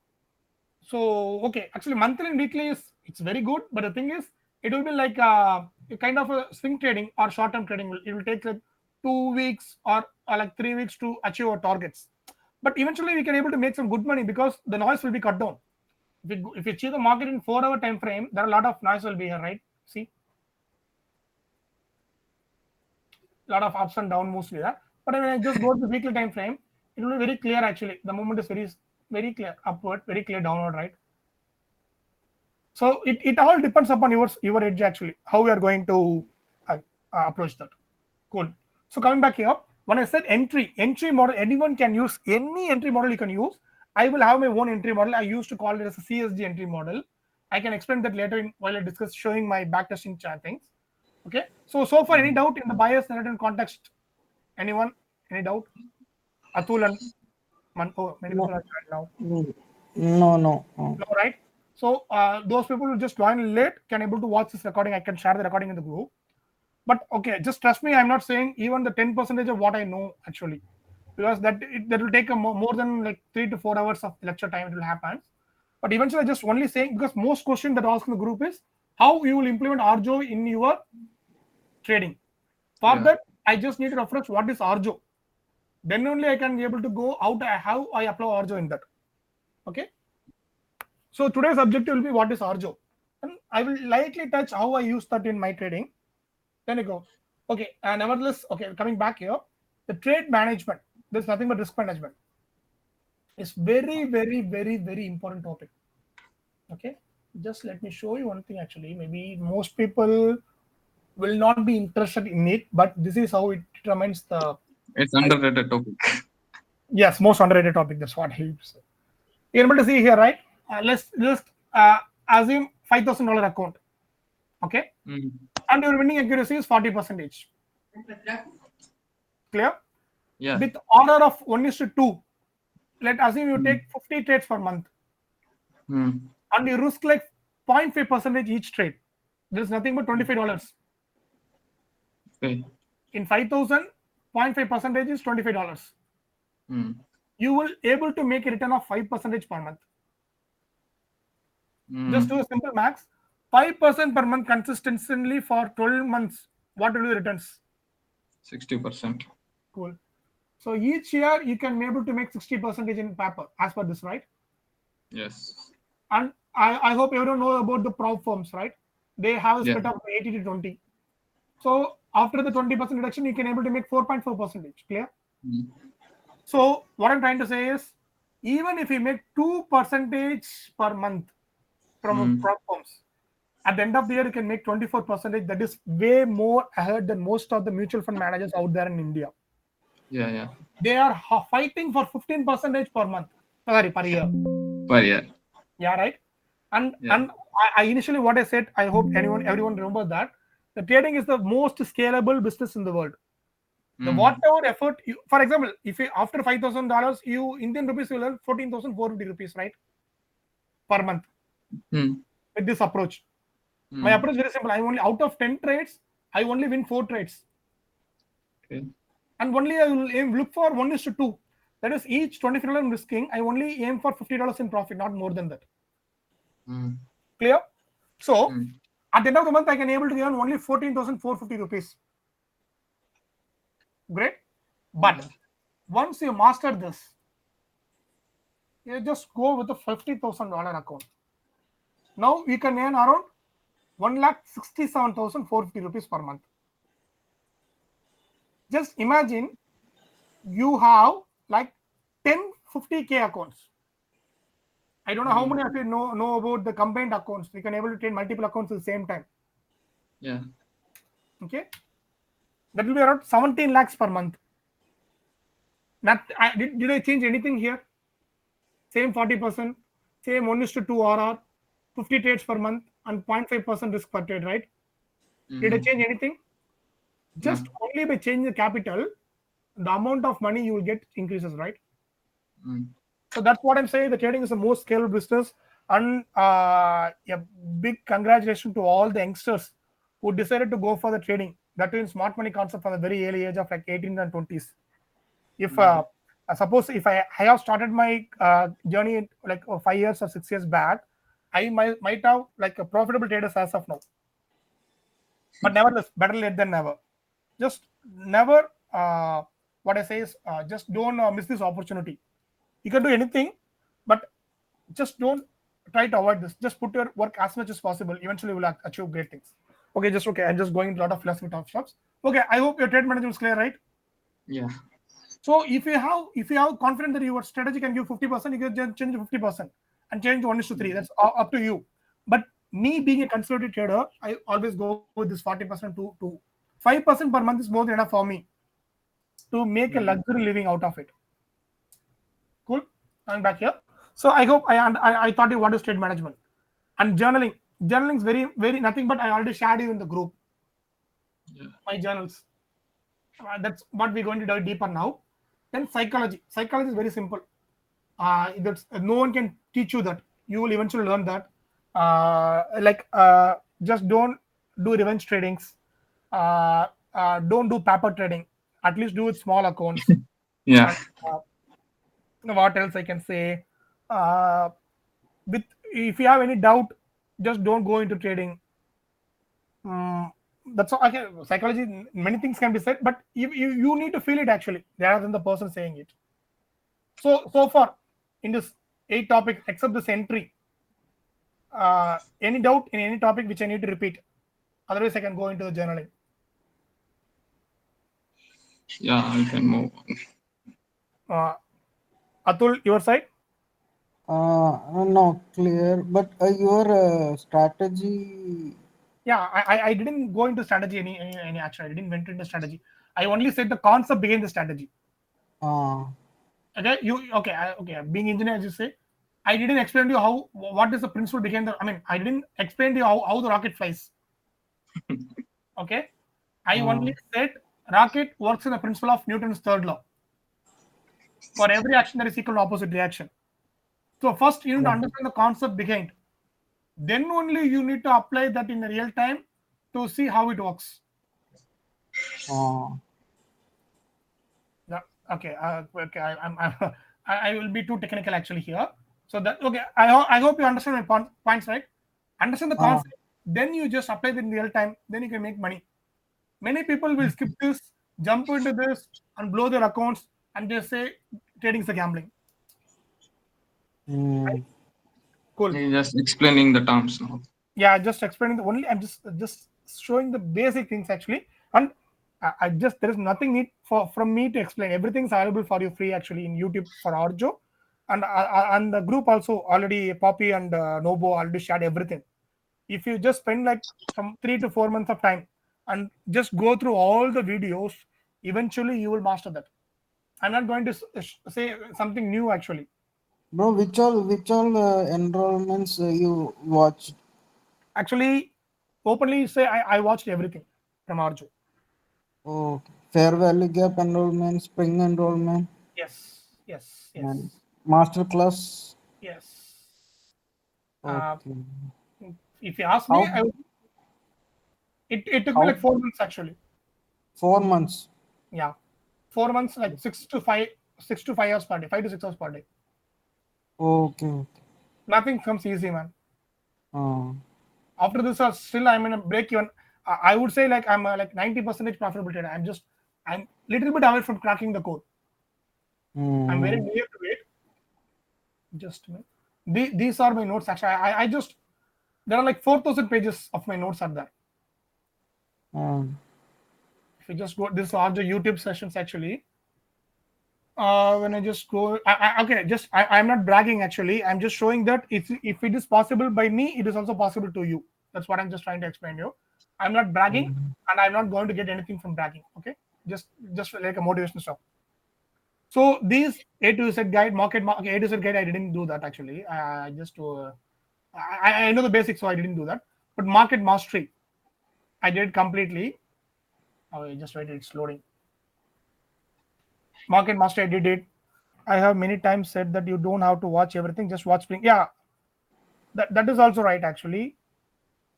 So okay, actually, monthly and weekly it's very good, but the thing is, it will be like a kind of a swing trading or short-term trading. It will take like 2 weeks or like 3 weeks to achieve our targets. But eventually, we can able to make some good money because the noise will be cut down. If you achieve the market in 4 hour time frame, there are a lot of noise will be here, right? See, a lot of ups and down mostly there. But when I just go to the weekly time frame, it will be very clear actually. The movement is very, very clear upward, very clear downward, right? So it all depends upon your edge actually, how we are going to approach that. Cool. So coming back here, when I said entry model, anyone can use any entry model you can use. I will have my own entry model. I used to call it as a CSG entry model. I can explain that later while I discuss showing my backtesting chart things. Okay. So far, any doubt in the bias narrative context? Anyone? Any doubt? Atul and many people are joined now. No. No, right? So those people who just join late can able to watch this recording. I can share the recording in the group. But okay, just trust me. I'm not saying even the 10% of what I know actually, because that will take more than like 3 to 4 hours of lecture time. It will happen. But eventually, I just only saying, because most question that asked in the group is how you will implement Arjo in your trading. For that, I just need to reference what is Arjo. Then only I can be able to go out how I apply Arjo in that. Okay. So today's objective will be what is Arjo, and I will lightly touch how I use that in my trading. Then you go. Okay, nevertheless, okay, coming back here, the trade management. There's nothing but risk management. It's very, very, very, very important topic. Okay, just let me show you one thing. Actually, maybe most people will not be interested in it, but this is how it determines the. It's underrated topic. Yes, most underrated topic. That's what he said. You're able to see here, right? Let's just assume $5,000 account. Okay. and your winning accuracy is 40%. Clear? Yeah. With order of 1:2, let assume you take 50 trades per month, Hmm. and you risk like 0.5% each trade. There's nothing but $25. Okay. In 5,000, 0.5% is $25. Hmm. You will able to make a return of 5% per month. Hmm. Just do a simple max. 5% per month consistently for 12 months. What will be the returns? 60%. Cool. So each year you can be able to make 60% in paper as per this, right? Yes. And I hope everyone know about the prop firms, right? They have a Yeah. split of 80 to 20. So after the 20% reduction, you can able to make 4.4%. Clear? Hmm. So what I'm trying to say is, even if you make 2% per month from prop firms, at the end of the year you can make 24%. That is way more ahead than most of the mutual fund managers out there in India. Yeah. Yeah. They are fighting for 15% per month. Sorry, per year. But yeah. Yeah, right. And Yeah. and I initially what I said, I hope everyone remembers that the trading is the most scalable business in the world. The whatever effort you, for example, if you after $5,000, you Indian rupees will earn 14,450 rupees, right, per month Hmm. with this approach. My Hmm. approach is very simple. I only out of 10 trades, I only win 4 trades, Okay. and only I will look for 1:2. That is each $25 I'm risking. I only aim for $50 in profit, not more than that. Hmm. Clear? So Hmm. at the end of the month, I can able to earn only 14,450 rupees. Great. But once you master this, you just go with a $50,000 account. Now you can earn around 1,67,450 rupees per month. Just imagine you have like 10 50K accounts. I don't know how many of you know about the combined accounts. We can able to trade multiple accounts at the same time. Yeah. Okay, that will be around 17 lakhs per month. Did I change anything here? Same 40%, same 1:2 RR, 50 trades per month, and 0.5% risk per trade, right? Did I change anything? Just No. only by changing the capital, the amount of money you will get increases, right? Hmm. So that's what I'm saying. The trading is the most scalable business, and a big congratulations to all the youngsters who decided to go for the trading. That in smart money concept from the very early age of like 18 and 20s. If suppose if I have started my journey like 5 years or 6 years back, I might have like a profitable traders as of now. But nevertheless, better late than never. Just never. What I say is, just don't miss this opportunity. You can do anything, but just don't try to avoid this. Just put your work as much as possible. Eventually, you will achieve great things. Okay, just okay. I'm just going into a lot of philosophy talk shops. Okay, I hope your trade management is clear, right? Yeah. So if you have confidence that your strategy can give 50%, you can just change 50% and change 1:3. That's up to you. But me being a conservative trader, I always go with this 40% to 5% per month is more than enough for me to make a luxury living out of it. Cool. I'm back here. So I hope I thought you what is trade management and journaling. Journaling is very nothing but I already shared you in the group Yeah. my journals. That's what we're going to dive deeper now. Then psychology. Psychology is very simple. That's no one can teach you that. You will eventually learn that. Just don't do revenge tradings. Don't do paper trading. At least do it small accounts. Yeah. And what else I can say? Uh, with if you have any doubt, just don't go into trading. Mm, that's all. Okay, psychology. Many things can be said, but you need to feel it actually, rather than the person saying it. So far in this 8 topic, except this entry, any doubt in any topic which I need to repeat? Otherwise, I can go into the journaling. Yeah. I can move on. Atul, your side? No, clear. But your strategy. Yeah, I didn't go into strategy any action. I didn't went into strategy. I only said the concept behind the strategy. Uh, Okay, okay. Being engineer, as you say, I didn't explain to you how what is the principle behind the. I mean, I didn't explain to you how the rocket flies. Okay, I only said rocket works in the principle of Newton's third law. For every action, there is equal and opposite reaction. So first, you need to understand the concept behind. Then only you need to apply that in real time to see how it works. Yeah. Okay. Okay. I will be too technical actually here. So that okay. I hope you understand my points, right? Understand the concept. Then you just apply it in real time. Then you can make money. Many people will skip this, jump into this, and blow their accounts, and they say trading is a gambling. Right? Cool. You're just explaining the terms now. Yeah, just explaining the only. I'm just showing the basic things actually, and I just there is nothing need for from me to explain. Everything's available for you free actually in YouTube for Arjo, and the group also already Poppy and Nobo already shared everything. If you just spend like from 3 to 4 months of time and just go through all the videos, eventually you will master that. I'm not going to say something new actually. Bro, which all enrollments you watched? Actually, openly say I watched everything from Arjo. Oh, Fair Valley Gap enrollment, Spring enrollment, Yes, yes, and yes, master class. yes. Uh, Okay. if you ask me, How it took me how like 4 months actually. 4 months? Yeah, 4 months, like 6 to 5 hours per day, 5 to 6 hours per day. Okay, okay. Nothing comes easy, man. Uh, After this, still I'm in a break even. I would say like I'm like 90% profitable trader. I'm little bit away from cracking the code. I'm very hmm. near to it. Just a minute. These are my notes actually. I just there are like 4,000 pages of my notes are there. Uh, If you just go, this are the YouTube sessions actually. When I just go, okay, just I'm not bragging actually. I'm just showing that if it is possible by me, it is also possible to you. That's what I'm just trying to explain to you. I'm not bragging, and I'm not going to get anything from bragging. Okay, just like a motivation stuff. So these A to Z guide, A to Z guide, I didn't do that actually. I just I know the basics, so I didn't do that. But market mastery, I did completely. Oh, I just wait, it's loading. Market mastery, I did it. I have many times said that you don't have to watch everything, just watch Spring. Yeah, that is also right actually.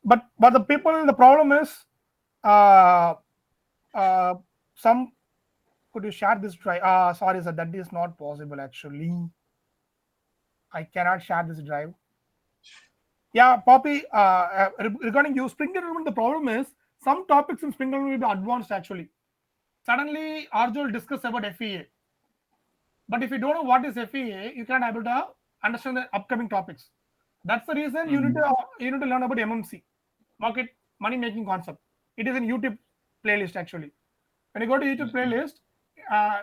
But the people, the problem is, uh, uh, some could you share this drive? Sorry, sir, that is not possible actually. I cannot share this drive. Yeah, Poppy, regarding you, Spring Development, the problem is some topics in Spring Development will be advanced actually. Suddenly, Arjo will discuss about FEA. But if you don't know what is FEA, you can't able to understand the upcoming topics. That's the reason you need to learn about MMC, market money making concept. It is in YouTube playlist actually. When you go to YouTube playlist,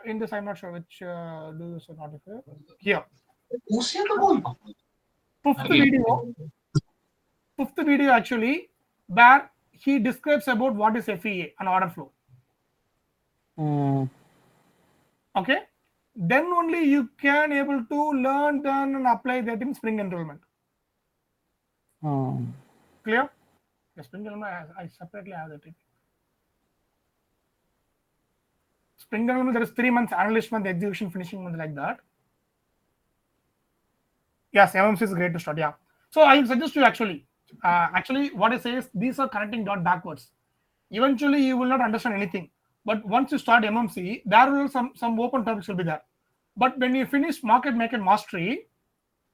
in this I'm not sure which do this or not here. Fifth video, fifth video actually, where he describes about what is FEA and order flow. hmm. Okay, then only you can able to learn, then and apply that in Spring enrollment. Clear? The Spring enrollment I separately have that. Spring enrollment there is 3 months, analyst month, execution, finishing month, like that. Yes, MMC is great to start. Yeah. So I suggest you actually what I say is these are connecting dot backwards. Eventually you will not understand anything. But once you start MMC, there will some open topics will be there. But when you finish market maker mastery,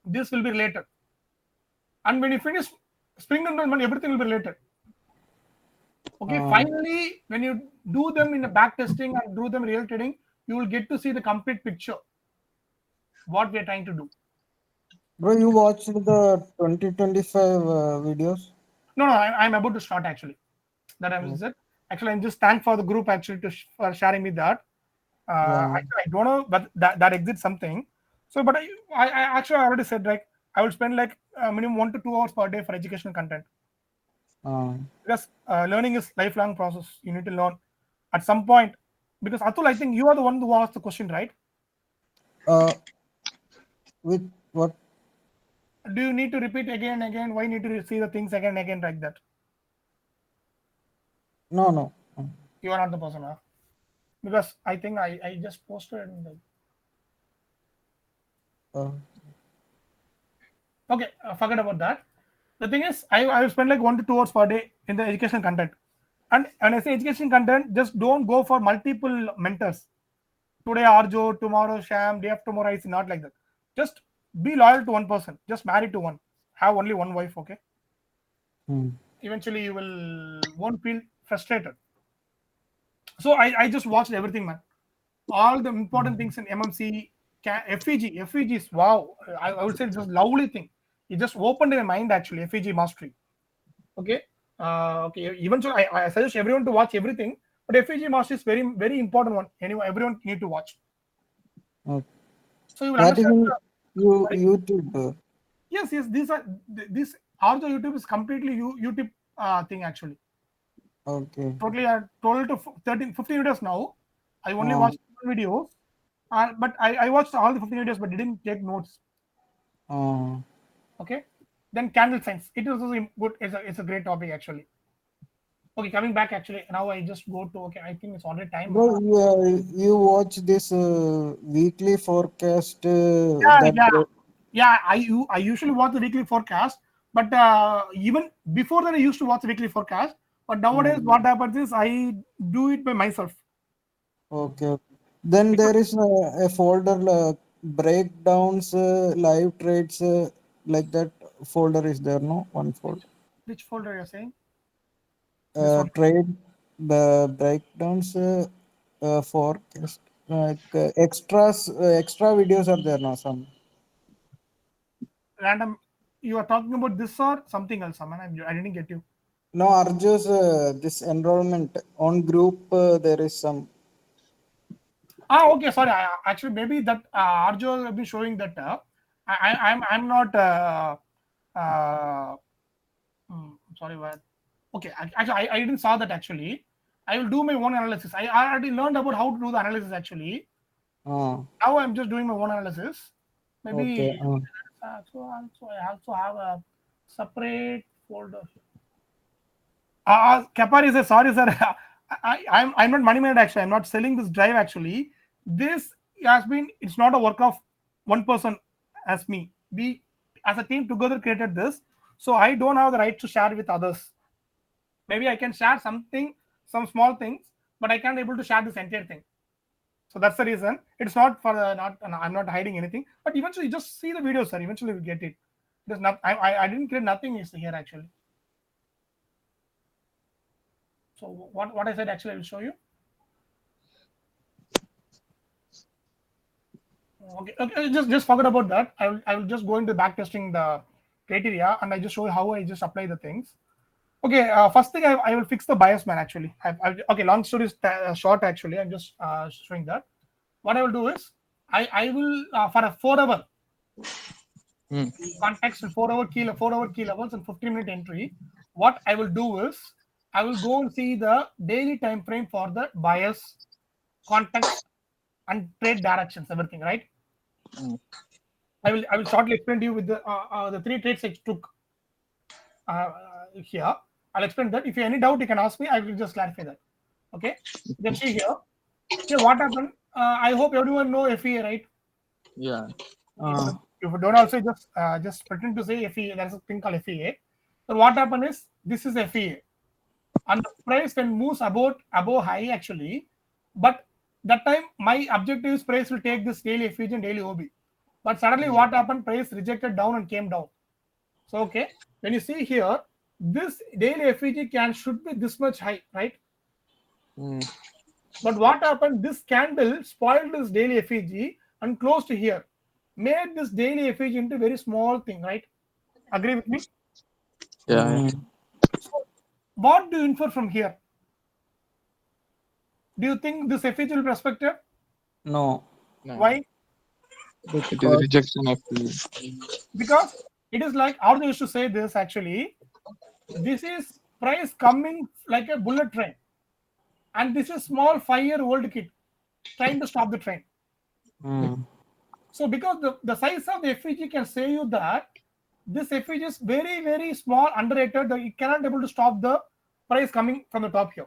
this will be related. And when you finish Spring enrollment, everything will be related. Okay, finally, when you do them in the back testing and do them real trading, you will get to see the complete picture. What we are trying to do. Bro, you watched the 2025 videos? No, I'm about to start actually. That I'm actually I'm just thank for the group actually for sharing me that. Yeah. I don't know, but that exists something. So, but I actually already said like I will spend like minimum 1 to 2 hours per day for educational content. Because learning is lifelong process. You need to learn at some point. Because Atul, I think you are the one who asked the question, right? With what? Do you need to repeat again and again? Why need to see the things again and again like that? No. You are not the person, huh? Because I think I just posted. Uh, Okay, forget about that. The thing is, I spend like 1 to 2 hours per day in the education content. And when I say education content, just don't go for multiple mentors. Today Arjo, tomorrow Sham, day after tomorrow is not like that. Just be loyal to one person. Just marry to one. Have only one wife, okay? hmm. Eventually you will won't feel frustrated. So I just watched everything, man. All the important things in MMC, FEG is wow. I would say it's just lovely thing. It just opened my mind actually. FEG mastery. Okay. Okay. Even so, I suggest everyone to watch everything. But FEG mastery is very important one. Anyway, everyone need to watch. Okay. So you will That is understand. in Sorry. YouTube. Yes. These are this also YouTube is completely YouTube thing actually. Okay. Totally 12 to 13, 15 videos now. I only Uh, watched videos, but I watched all the 15 videos but didn't take notes. uh, Okay, then candle science. It is also good. It's a great topic actually. Okay, coming back actually. Now I just go to okay. I think it's already time. Bro, you watch this weekly forecast Yeah, that yeah, yeah. I usually watch the weekly forecast, but even before that I used to watch the weekly forecast. But nowadays, what happens is I do it by myself okay. Then because there is a folder breakdowns, live trades, like that folder is there, no? One folder. which folder you're saying? This one. Trade the breakdowns forecast like extra videos are there now some. Random. You are talking about this or something else, man. I didn't get you. No, Arju's this enrollment on group there is some. Okay. Sorry. Actually, maybe that Arjo will be showing that. I'm not. Uh, Sorry, what? Okay. Actually, I didn't saw that actually. I will do my own analysis. I already learned about how to do the analysis actually. Uh, Now I'm just doing my own analysis. okay. Maybe so I also have a separate folder. Kapari says, sorry, sir. I'm not money made actually. I'm not selling this drive actually. This has been, it's not a work of one person as me. We as a team together created this. So I don't have the right to share with others. Maybe I can share something, some small things, but I can't able to share this entire thing. So that's the reason. It's not for the not. I'm not hiding anything. But eventually, just see the video, sir. Eventually, we get it. There's not. I didn't create nothing is here actually. So what I said actually, I will show you. Okay. Just forget about that. I will just go into back testing the criteria and I just show you how I just apply the things. Okay. First thing I will fix the bias man actually. Okay. Long story is short actually. I'm just showing that. What I will do is I will for a 4 hour Hmm. context and 4 hour key levels and 15-minute entry. What I will do is I will go and see the daily time frame for the bias, context, and trade directions, everything, right? I will shortly explain to you with the three trades I took here. I'll explain that. If you have any doubt, you can ask me. I will just clarify that. Okay. You can see here. Here, what happened? I hope everyone know FEA, right? Yeah. Uh, If you don't also just pretend to say FEA. There's a thing called FEA. So what happened is this is FEA, and the price when moves above high actually, but that time my objective is price will take this daily FEG and daily OB. But suddenly what happened? Price rejected down and came down. So okay, when you see here, this daily FEG can should be this much high, right? Hmm. But what happened? This candle spoiled this daily FEG and closed here, made this daily FEG into very small thing, right? Agree with me? Yeah. mm, So what do you infer from here? Do you think this FEG will be respected? no, No. Why? It is because rejection of the. Because it is like how they used to say this actually. This is price coming like a bullet train, and this is small 5-year-old kid trying to stop the train. mm, So because the size of the FEG can say you that this FEG is very small, underrated, that it cannot able to stop the price coming from the top here.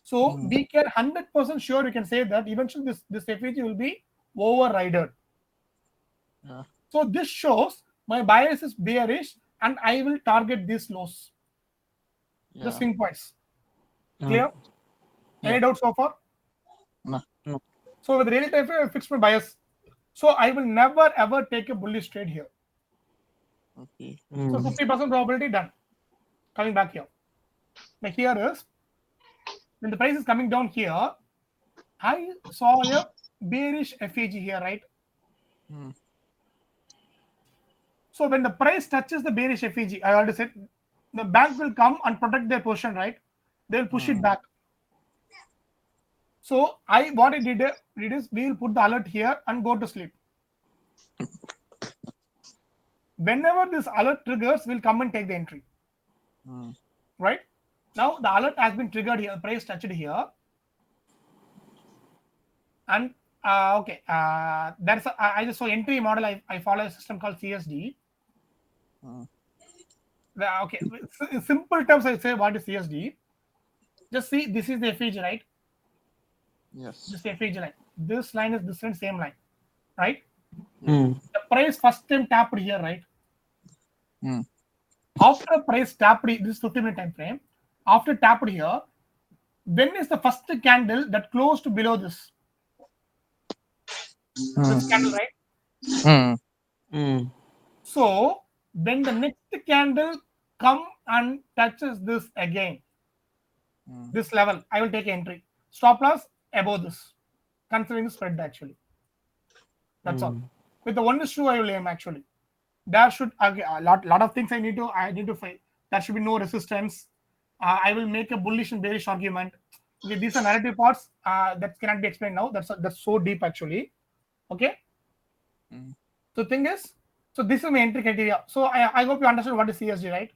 So we can 100% sure we can say that eventually this FEG will be overridden. Yeah. So this shows my bias is bearish and I will target these lows. The Yeah. swing points. Mm. Clear? Any Yeah. doubts so far? No. No. So with real time frame, I fix my bias. So I will never ever take a bullish trade here. Okay. So Mm. 50% probability done. Coming back here. Now here is when the price is coming down here, I saw a bearish FEG here, right? Hmm. So when the price touches the bearish FEG, I already said the bank will come and protect their position, right? They'll push it back. So what I did is we will put the alert here and go to sleep. Whenever this alert triggers, we'll come and take the entry. Hmm. Right? Now the alert has been triggered here, price touched here. And okay, I just saw entry model. I follow a system called CSD. Hmm. Okay, in simple terms, I say what is CSD. Just see, this is the FEG, right? Yes. This FEG line. This line is this line, same line, right? Mm. The price first time tapped here, right? Hmm. After price tapped, this is 50-minute time frame. After tapped here, when is the first candle that closed below this? This candle, right? Hmm. Mm. So when the next candle come and touches this again, this level, I will take entry. Stop loss above this, considering the spread actually. That's all. With the 1:2, I will aim actually. There should a lot of things I need to identify. There should be no resistance. I will make a bullish and bearish argument. Okay, these are narrative parts that cannot be explained now. That's so deep actually. Okay. Mm. So thing is, so this is my entry criteria. So I hope you understand what is CSG, right?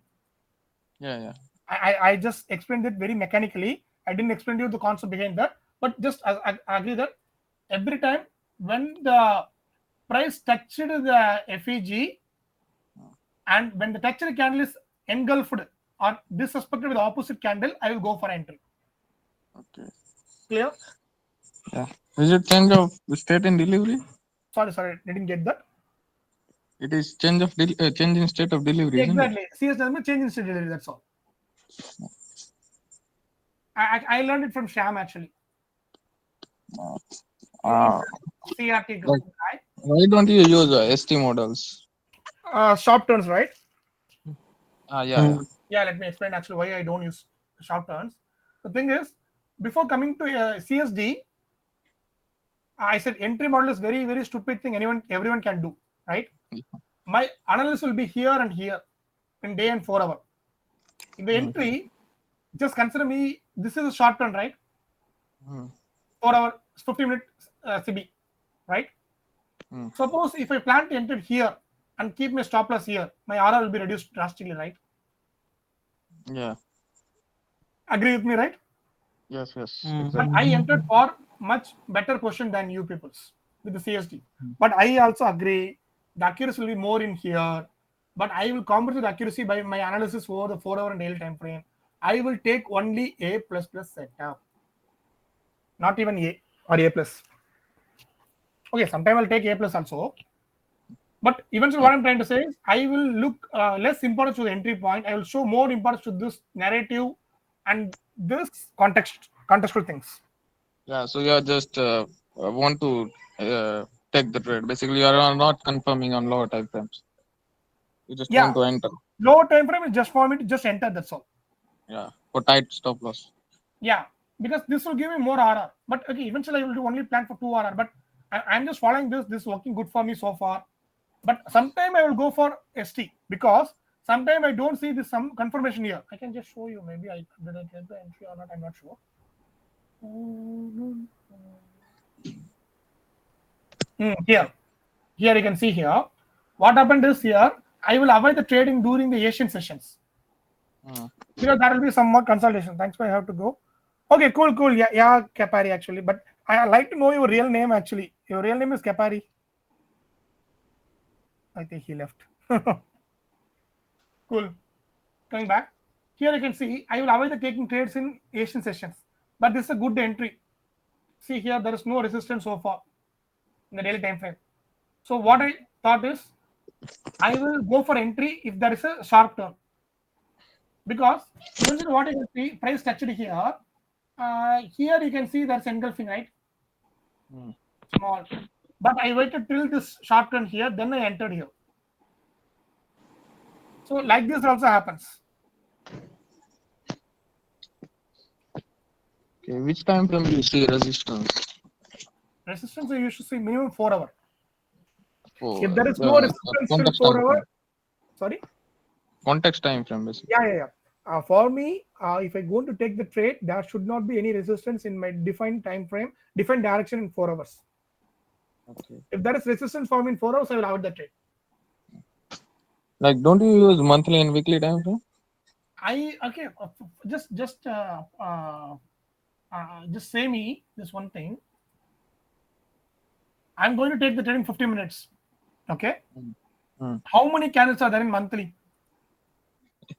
Yeah. Yeah. I just explained it very mechanically. I didn't explain to you the concept behind that, but just I agree that every time when the price touched the FEG and when the touched candle is engulfed or disrespected with the opposite candle, I will go for entry. Okay. Clear? Yeah. Is it change of state in delivery? Sorry, didn't get that. It is change in state of delivery, Yeah, isn't it? exactly. CS doesn't mean change in state delivery. That's all. I learned it from Sham actually. Uh, CRT group. like, why don't you use ST models? Sharp turns, right? Yeah. Mm. Yeah, let me explain actually why I don't use sharp turns. The thing is, before coming to CSD, I said entry model is very stupid thing everyone can do, right? Yeah. My analysis will be here and here in day and 4 hour. In the entry, just consider me. This is a short turn, right? Hmm. 4 hour, 50-minute CB, right? Hmm. Suppose if I plan to enter here and keep my stop loss here, my RR will be reduced drastically, right? Yeah. Agree with me, right? Yes. Yes. Mm. But Exactly. I entered for much better position than you people's with the CSD. But I also agree the accuracy will be more in here. But I will compensate the accuracy by my analysis over the 4 hour and daily time frame. I will take only A plus plus setup, not even A or A plus. Okay, sometimes I'll take A plus also. But eventually, what I'm trying to say is, I will look less importance to the entry point. I will show more importance to this narrative and this contextual things. Yeah. So you are just want to take the trade. Basically, you are not confirming on lower time frames. You just Yeah, want to enter. lower time frame is just for me to just enter. That's all. Yeah. For tight stop loss. Yeah, because this will give me more RR. But okay, eventually I will do only plan for 2 RR. But I'm just following this. This is working good for me so far. But sometime I will go for ST because sometime I don't see this some confirmation here. I can just show you. Maybe I did I get the entry or not. I'm not sure. Here you can see here. What happened is here I will avoid the trading during the Asian sessions Hmm. because there will be some more consultation. Thanks, I have to go. Okay, cool. Yeah, Kapari actually. But I like to know your real name actually. Your real name is Kapari. I think he left. Cool. Coming back. Here you can see I will avoid the taking trades in Asian sessions. but this is a good entry. See here, there is no resistance so far in the daily time frame. So what I thought is, I will go for entry if there is a sharp turn, because eventually what I can see, price structured here. Here you can see there's engulfing, right? Small, but I waited till this sharp turn here, then I entered here. So like this also happens. Okay, which time frame do you see resistance? Resistance I used to see minimum 4 hour. Oh, If there is no resistance till context 4 time hour, frame. sorry. Context time frame, basically. Yeah. For me, if I'm going to take the trade, there should not be any resistance in my defined time frame, defined direction in 4 hours. Okay. If there is resistance for me in 4 hours, I will avoid the trade. Like, don't you use monthly and weekly time frame? Just say me this one thing. I'm going to take the trade in 50 minutes. Okay. How many candles are there in monthly?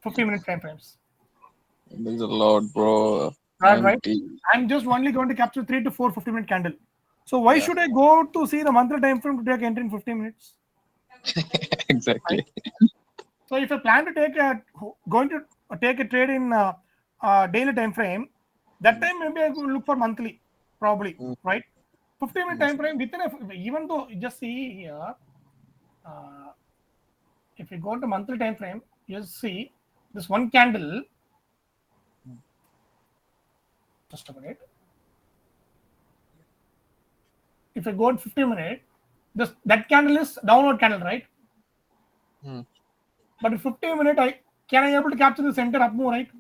50-minute time frames. There's a lot, bro. Right. 90. I'm just only going to capture 3 to 4 50-minute candle. So why should I go to see the monthly time frame to take entry in 15 minutes? Exactly. Right? So if I plan to take a trade in daily time frame, that time maybe I will look for monthly, probably, right? 15-minute time frame within even though just see here, if you go to monthly time frame, you see this one candle. Just a minute. If I go to 15 minutes, that candle is downward candle, right? But in 15 minutes, can I able to capture the center up move, right?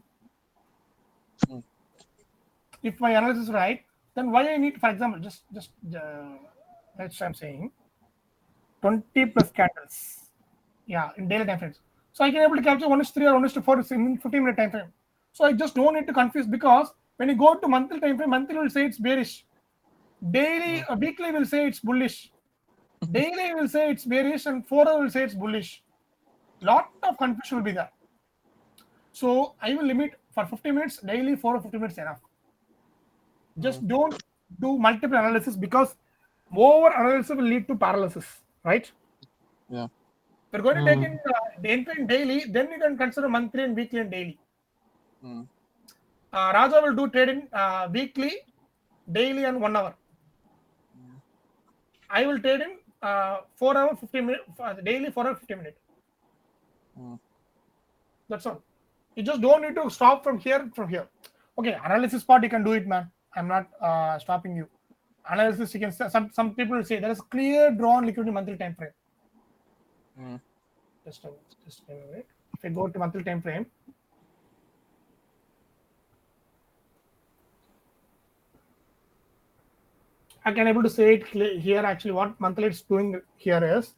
If my analysis is right, then why I need, for example, let's say I'm saying 20 plus candles, in daily time frames. So I can able to capture 1:3 or 1:4 in 15-minute time frame. So I just don't need to confuse, because when you go to monthly time frame, monthly will say it's bearish. Daily, weekly will say it's bullish. Daily will say it's bearish, and 4 hour will say it's bullish. Lot of confusion will be there. So I will limit for 50 minutes daily, 4 or 50 minutes enough. Just don't do multiple analysis, because over analysis will lead to paralysis, right? Yeah. If you're going to take in the entry in daily, then you can consider monthly and weekly and daily. Raja will do trade in weekly, daily, and 1 hour. I will trade in 4 hour, 50 minutes, daily, 4 hour, 50 minutes. That's all. You just don't need to stop from here. Okay, analysis part you can do it, man. I'm not stopping you. Analysis you can. Some people will say there is clear drawn liquidity monthly time frame. Just a minute. If I go to monthly time frame, I can able to say it here. Actually, what monthly it's doing here is,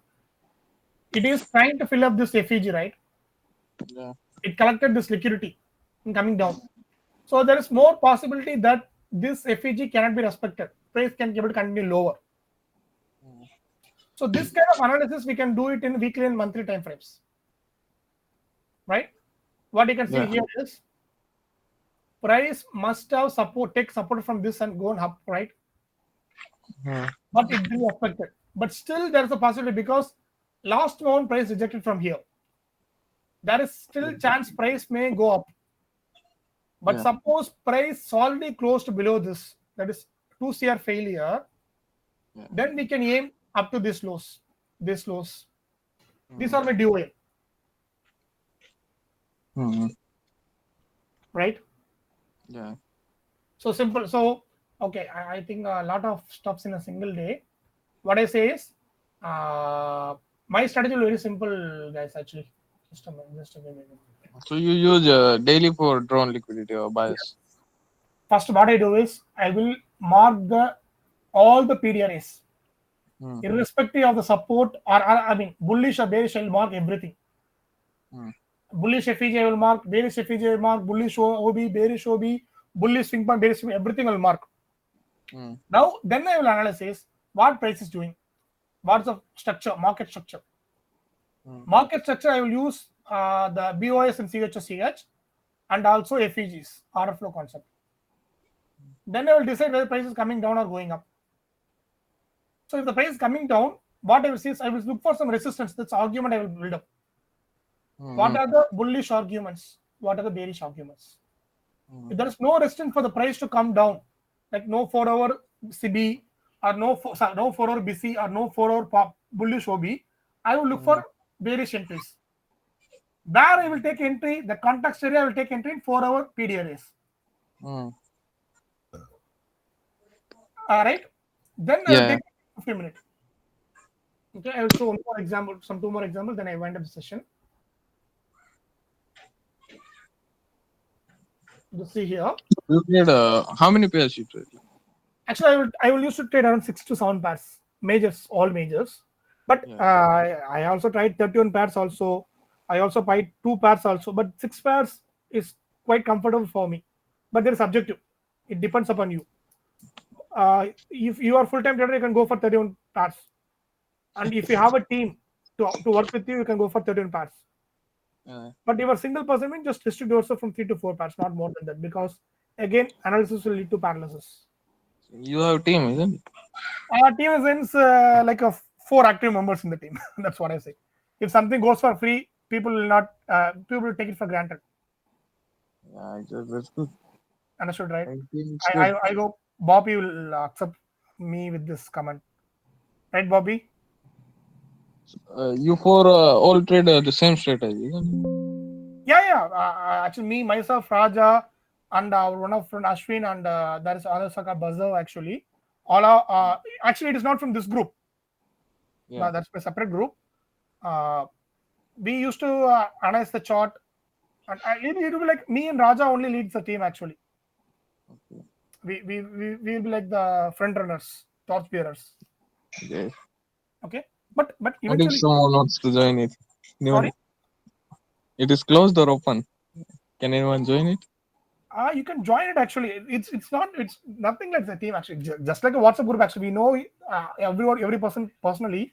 it is trying to fill up this FEG, right? Yeah. It collected this liquidity and coming down. So there is more possibility that this FEG cannot be respected. Price can be able to continue lower. So this kind of analysis we can do it in weekly and monthly time frames, right? What you can see here is, price must have take support from this and go on up, right? But it didn't affect it. But still there is a possibility, because last round price rejected from here. There is still chance price may go up. But suppose price solidly closed below this, that is 2CR failure, then we can aim up to this lows. These are my DOL. Right? Yeah. So simple. So okay, I think a lot of stops in a single day. What I say is, my strategy is very simple, guys. Actually, just a minute. So you use daily for drawn liquidity or bias? First, what I do is I will mark all the PDRAs, irrespective of the support, or I mean bullish or bearish. I will mark everything. Bullish FEG I will mark, bearish FEG I will mark, bullish OB, bearish OB, bullish swing point, bearish swing, everything I will mark. Now, then I will analyze what price is doing, what's the structure, market structure. Market structure I will use the BOS and CHS, and also FEGs, RF flow concept. then I will decide whether the price is coming down or going up. So if the price is coming down, what I will see is I will look for some resistance. That's argument I will build up. What are the bullish arguments? What are the bearish arguments? If there is no resistance for the price to come down, like no 4-hour CB or no 4-hour BC or no 4-hour bullish OB, I will look for bearish entries. Where I will take entry, the context area I will take entry in 4-hour PD areas. All right. Then I will take 15 minutes. Okay, I will show one more example, two more examples, then I wind up the session. You see here. You trade how many pairs you trade? Actually, I will used to trade around 6 to 7 pairs, majors, all majors. But I also tried 31 pairs also. I also tried 2 pairs also. But 6 pairs is quite comfortable for me. But they're subjective. It depends upon you. If you are full-time trader, you can go for 31 pairs. And if you have a team to work with you, you can go for 31 pairs. But if you are a single person, just restrict yourself from 3 to 4 pairs, not more than that. Because again, analysis will lead to paralysis. You have a team, isn't it? Our team is like 4 active members in the team. That's what I say. If something goes for free, people will not. People will take it for granted. Yeah, that's good. Understood, right? I hope Bobby will accept me with this comment. Right, Bobby? You 4 all trade the same strategy, isn't it? Yeah. Actually, me, myself, Raja, and one of friend Ashwin, and there is other Saka Buzzer actually. All are actually it is not from this group. Yeah. That's a separate group. We used to analyze the chart, and it will be like me and Raja only leads the team actually. Okay. We will be like the front runners, torch bearers. Okay. Okay, but What eventually. if someone wants to join it? Sorry? It is closed or open? Can anyone join it? You can join it actually. It's nothing like the team actually. Just like a WhatsApp group actually. We know every person personally,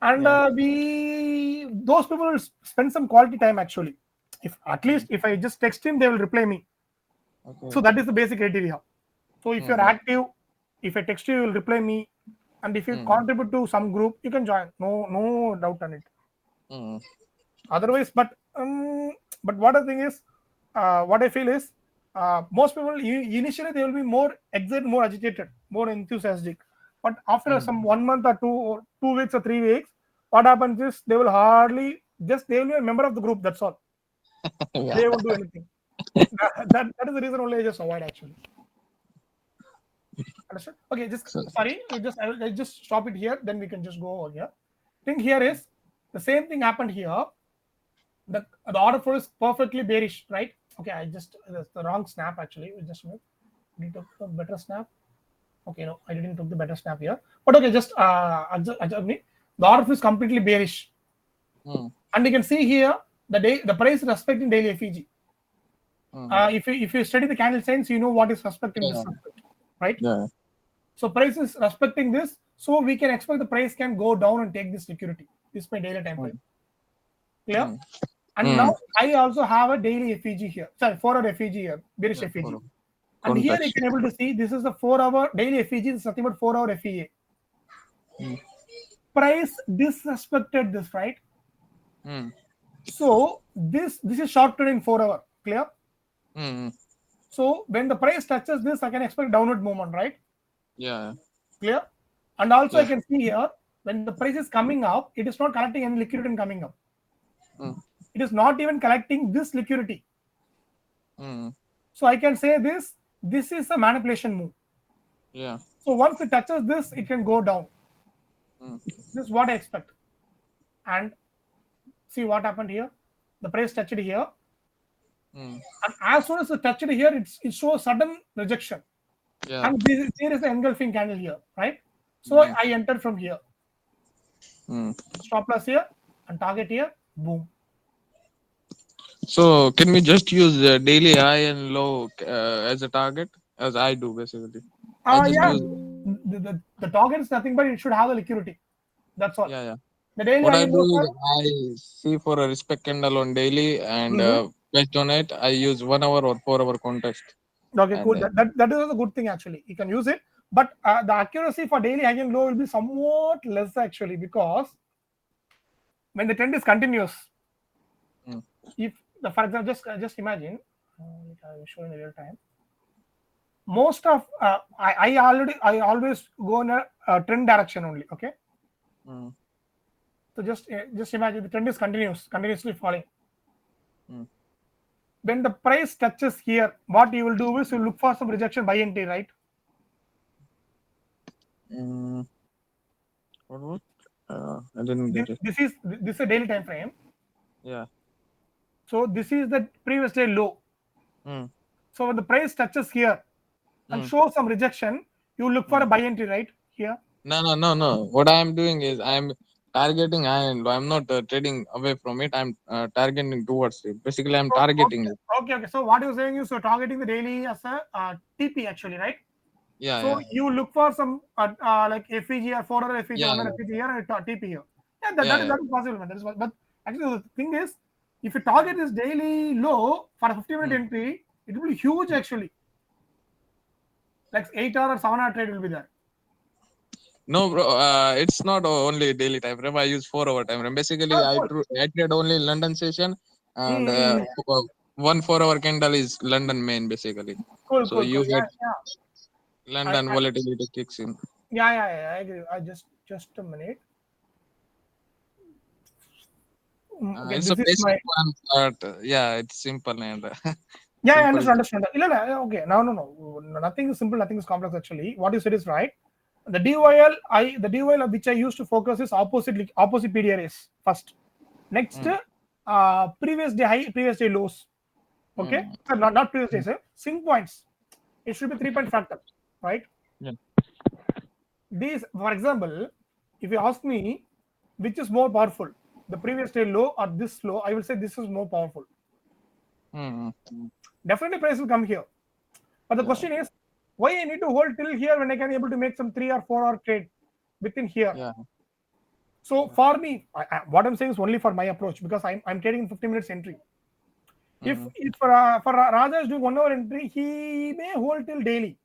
and those people will spend some quality time actually. If at least if I just text him, they will reply me. Okay. So that is the basic criteria. So if you're active, if I text you, you will reply me, and if you contribute to some group, you can join. No doubt on it. Otherwise, but what the thing is, what I feel is, most people initially they will be more excited, more agitated, more enthusiastic. But after some 1 month or 2 weeks or 3 weeks, what happens is they will they will be a member of the group. That's all. Yeah. They won't do anything. that is the reason only I just avoid actually. Understood? Okay, sorry. I'll just stop it here. Then we can just go over here. Thing here is the same thing happened here. The order flow is perfectly bearish, right? Okay, that's the wrong snap actually. We just need to took a better snap. Okay, no, I didn't took the better snap here. But okay, just adjust me. The order flow is completely bearish, and you can see here the price is respecting daily FEG. If you study the candle signs, you know what is respecting this, right? Yeah. So price is respecting this, so we can expect the price can go down and take this liquidity. This is my daily time frame. Clear? And now I also have a daily FEG here. Sorry, 4-hour FEG here, bearish FEG. And here you can able to see this is the 4-hour daily FEG. This is nothing but 4-hour FEA. Price disrespected this, right? So this is short trade in 4-hour. Clear? So when the price touches this, I can expect downward movement, right? Yeah. Clear? And also I can see here when the price is coming up, it is not collecting any liquidity and coming up. It is not even collecting this liquidity. So I can say this is a manipulation move. Yeah. So once it touches this, it can go down. This is what I expect. And see what happened here. The price touched here. And as soon as it touched here, it shows sudden rejection. Yeah. And there is an engulfing candle here, right? So I entered from here. Stop loss here and target here. Boom. So can we just use daily high and low as a target, as I do basically? The target is nothing but it should have the liquidity. That's all. Yeah. The daily What high I and do low is I see for a respect candle on daily, and based on it, I use 1 hour or 4-hour context. Okay, cool. And That is a good thing actually. You can use it, but the accuracy for daily high and low will be somewhat less actually, because when the trend is continuous, Mm. if the, for example, just imagine, I will show in real time. Most of I always go in a trend direction only. Okay, Mm. so just imagine the trend is continuously falling. Mm. When the price touches here, what you will do is you look for some rejection by entry, right? Mm. What? I didn't This, get it. this is a daily time frame. Yeah. So this is the previous day low. Mm. So when the price touches here and Mm. shows some rejection, you look for a Mm. buy entry, right? Here. No. What I am doing is I'm targeting and I'm not trading away from it. I'm targeting towards it. Basically, I'm targeting Okay, it. okay. So what you're saying is you're targeting the daily as a TP actually, right? Yeah, So yeah, you look for some like FEG or 4 or FEG, yeah, 1 or FEG here and TP here. Yeah, yeah, yeah. that is possible, man. That is but actually the thing is, if you target this daily low for a 50-minute Mm. entry, it will be huge actually. Like 8 hour or 7 hour trade will be there. No, bro. It's not only daily time frame. I use 4 hour time frame. Basically, Oh, cool. I trade only London session, and Mm-hmm. 1 4 hour candle is London main basically. Cool, So cool, you cool. get Yeah. I, London I volatility kicks in. I agree. I just a minute. Okay, It's a this is basic my. one, but yeah, it's simple and Yeah, I simple. understand. No, no, okay, no. Nothing is simple, nothing is complex actually. What you said is right. The DOL of which I used to focus is opposite PDRAs first. Next, Mm. previous day high, previous day lows. Okay, Mm. not previous days. Sync points. It should be 3 point factor, right? Yeah. These, for example, if you ask me which is more powerful, the previous day low or this low, I will say this is more powerful. Mm. Definitely price will come here. But the Yeah. question is, why I need to hold till here when I can able to make some 3 or 4 hour trade within here? Yeah. So for me, what I'm saying is only for my approach, because I'm trading in 50 minutes entry. Mm. If Raja is doing 1 hour entry, he may hold till daily,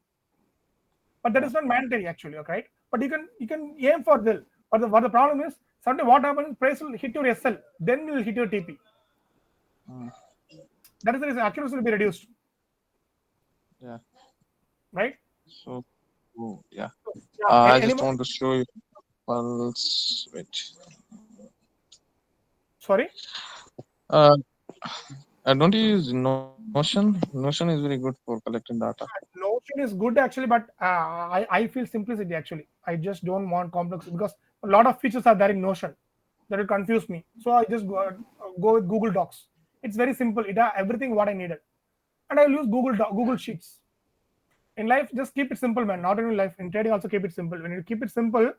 but that Yeah. is not mandatory actually, okay? Right? But you can aim for till. But the problem is, suddenly what happens? Price will hit your SL, then will hit your TP. Mm. That is the reason accuracy will be reduced, Yeah. right? So yeah. Yeah. I Any just more? want to show you pulse. Wait. Sorry. Uh, don't you use Notion? Notion is very good for collecting data. Notion is good actually, but I feel simplicity actually. I just don't want complex, because a lot of features are there in Notion that will confuse me. So I just go with Google Docs. It's very simple. It has everything what I needed, and I'll use Google Sheets. In life, just keep it simple, man. Not only in life, in trading also keep it simple. When you keep it simple,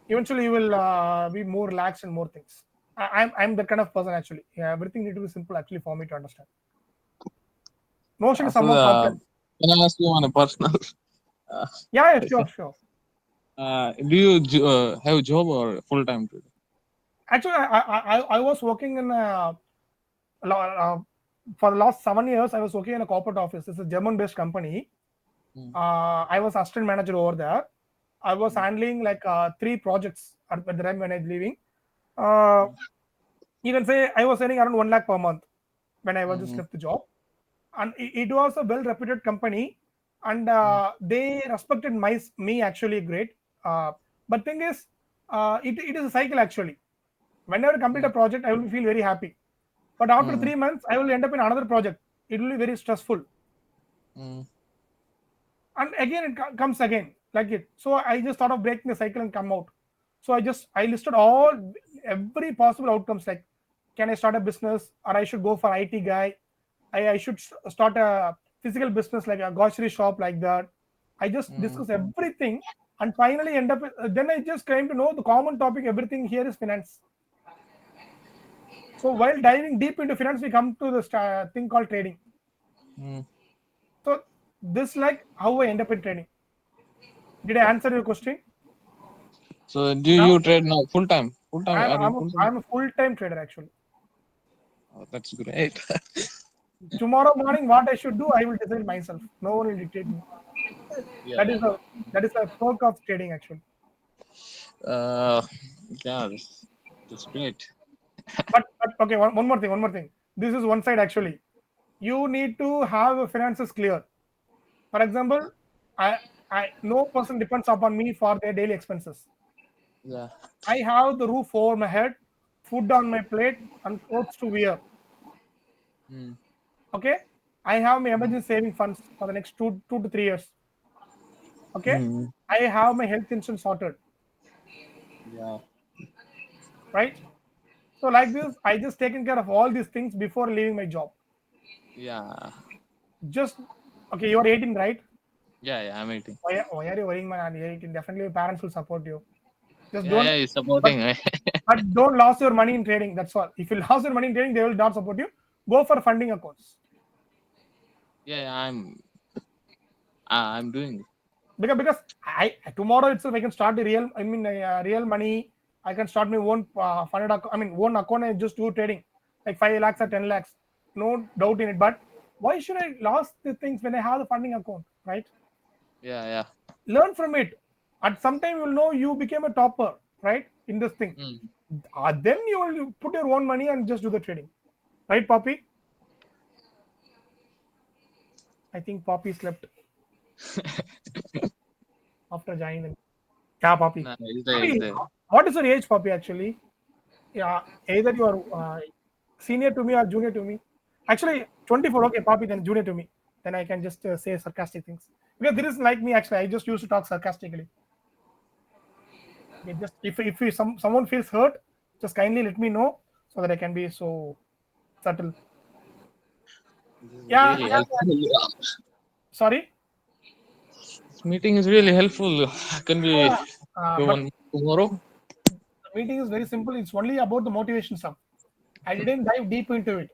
eventually you will be more relaxed and more things. I'm that kind of person actually. Yeah, everything need to be simple actually for me to understand. Notion is So somewhat complex. can I ask you on a personal? Uh, Yeah, sure. do you have job or full time? Actually, I was working in for the last 7 years. I was working in a corporate office. It's a German-based company. Mm. I was assistant manager over there. I was Mm. handling like 3 projects at the time when I was leaving. Uh, you can say I was earning around 1 lakh per month when I was just Mm. left the job, and it was a well-reputed company, and Mm. they respected me actually great. But thing is, it is a cycle actually. Whenever I complete a Mm. project, I will feel very happy. But after Mm. 3 months, I will end up in another project. It will be very stressful, Mm. and again it comes again like it. So I just thought of breaking the cycle and come out. So I listed every possible outcomes, like can I start a business, or I should go for IT guy. I should start a physical business like a grocery shop like that. I just Mm. discuss everything and finally end up. Then I just came to know the common topic. Everything here is finance. So while diving deep into finance, we come to this thing called trading. Mm. So this like how I end up in trading. Did I answer your question? So do Now you trade now full time? Full time? I'm Are you I'm a, full time? I'm a full-time trader actually. Oh, that's great. Tomorrow morning, what I should do, I will decide myself. No one will dictate me. Yeah. That is a perk of trading actually. Uh, yeah, that's great. But okay, one more thing. One more thing. This is one side actually. You need to have finances clear. For example, I no person depends upon me for their daily expenses. Yeah. I have the roof over my head, food on my plate, and clothes to wear. Mm. Okay, I have my emergency saving funds for the next 2 to 3 years. Okay, Mm. I have my health insurance sorted. Yeah. Right. So like this, I just taken care of all these things before leaving my job. Yeah. Just okay. You are 18, right? Yeah. I'm eating. Why are you worrying, man? You're 18. Definitely, your parents will support you. Just Yeah. He's but, supporting. but don't lose your money in trading. That's all. If you lose your money in trading, they will not support you. Go for funding accounts. Yeah. I'm doing. Because I tomorrow itself I can start the real. I mean, real money. I can start my own funded account. I mean, own account and just do trading, like 5 lakhs or 10 lakhs. No doubt in it. But why should I lose the things when I have the funding account, right? Yeah. Learn from it. At some time you'll know you became a topper, right, in this thing. Mm. Then you will put your own money and just do the trading, right, Poppy? I think Poppy slept after joining them. Yeah, Poppy. Nah, he's there. He's Poppy, there. what is your age, Poppy? Actually, yeah, either you are senior to me or junior to me. Actually, 24. Okay, Poppy, then junior to me. Then I can just say sarcastic things because there is like me. Actually, I just used to talk sarcastically. Okay, just if someone feels hurt, just kindly let me know so that I can be so subtle. This is Yeah, really yeah. helpful. Sorry. This meeting is really helpful. Can we Yeah, do but one tomorrow? the meeting is very simple. It's only about the motivation stuff. I didn't dive deep into it.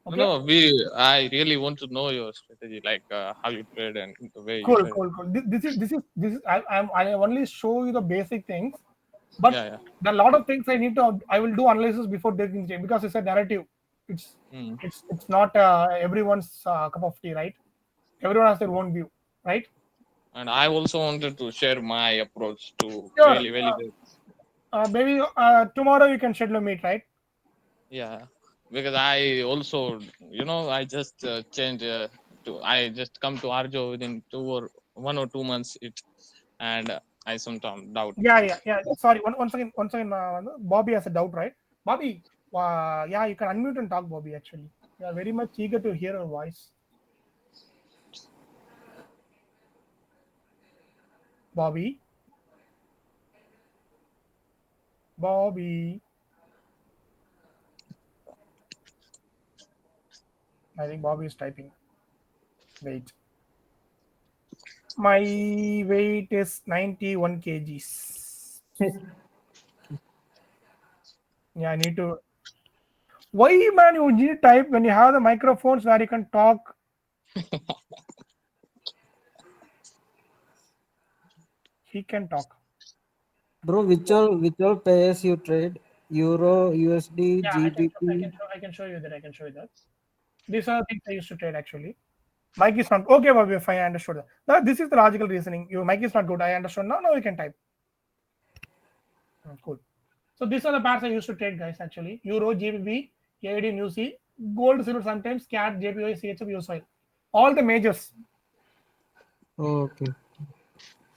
No, Okay. no. I really want to know your strategy, like how you trade and the way you Cool, trade. cool, cool. This is. I only show you the basic things, but Yeah. there are a lot of things I need to. I will do analysis before taking change because it's a narrative. It's Mm. it's not everyone's cup of tea, right? Everyone has their own view, right? And I also wanted to share my approach to Sure. really validate. Maybe tomorrow you can schedule a meet, right? Yeah, because I also, I just change I just come to Arjo within 1 or 2 months. And I sometimes doubt. Yeah. Sorry, one second. Bobby has a doubt, right? Bobby, yeah, you can unmute and talk, Bobby. Actually, we are very much eager to hear your voice, Bobby. Bobby, I think Bobby is typing. Wait, my weight is 91 kgs. Yeah, I need to. Why, man? You need to type when you have the microphones where you can talk. He can talk. Bro, which all pairs you trade? Euro, USD, Yeah, GBP. I can show you that. I can show you that. These are the things I used to trade actually. Mike is not okay, Bobby. Fine, I understood that. Now, this is the logical reasoning. Your mic is not good. I understood. Now you can type. Cool. So these are the pairs I used to trade, guys. Actually, Euro, GBP, AID, and UC, gold, silver, sometimes CAD, JPY, CHF, USI, all the majors. Okay.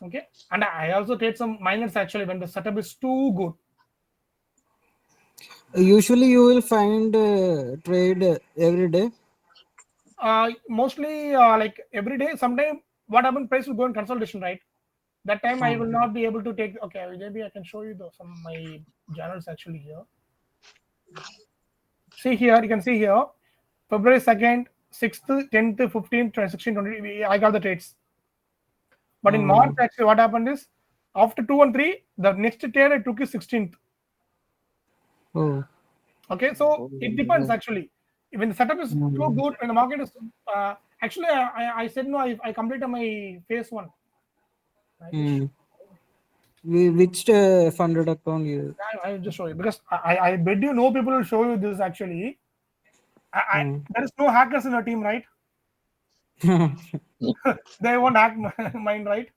Okay, and I also trade some minors actually when the setup is too good. Usually you will find trade every day. Mostly like every day. Sometimes what happens, price will go in consolidation, right? That time I will not be able to take. Okay, maybe I can show you some my journals actually here. See here, you can see here, February 2nd, 6th, 10th, 15th, 16th, 20. I got the trades. But in March, actually, what happened is after 2 and 3, the next trade I took is 16th. Oh. Okay, so it depends actually. When the setup is too Mm. good, when the market is actually, I said no, I completed my phase one. I just Mm. Which funded account you? I will just show you because I bet you no people will show you this actually. There is no hackers in your team, right? They won't hack mine, right?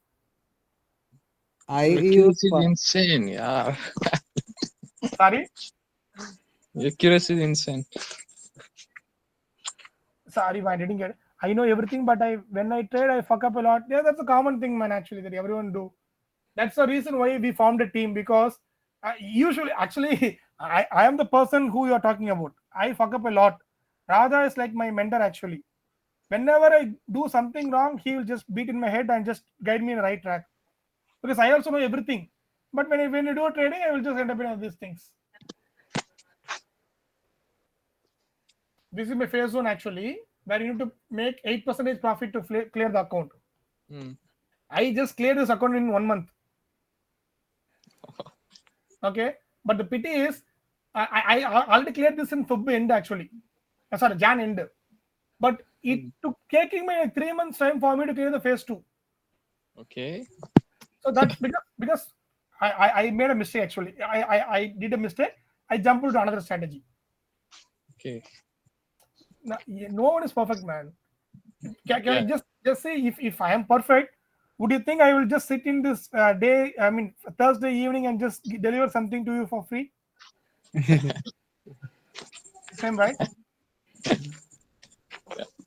I use Accuracy is insane, yeah. Sorry. Accuracy is insane. Sorry, I didn't get it. I know everything, but when I trade, I fuck up a lot. Yeah, that's a common thing, man. Actually, that everyone do. That's the reason why we formed a team, because usually, actually, I am the person who you are talking about. I fuck up a lot. Radha is like my mentor actually. Whenever I do something wrong, he will just beat in my head and just guide me in the right track. Because I also know everything. But when you do trading, I will just end up in all these things. This is my phase one actually, where you need to make 8% profit to clear the account. I just cleared this account in 1 month. Okay, but the pity is, I already cleared this in Feb end actually. Sorry, Jan end. But it took taking me like 3 months time for me to clear the phase two. Okay. So that's because I made a mistake actually. I did a mistake. I jumped to another strategy. Okay. No one is perfect, man. Can I just say if I am perfect, would you think I will just sit in this day? I mean Thursday evening and just deliver something to you for free? Same, right?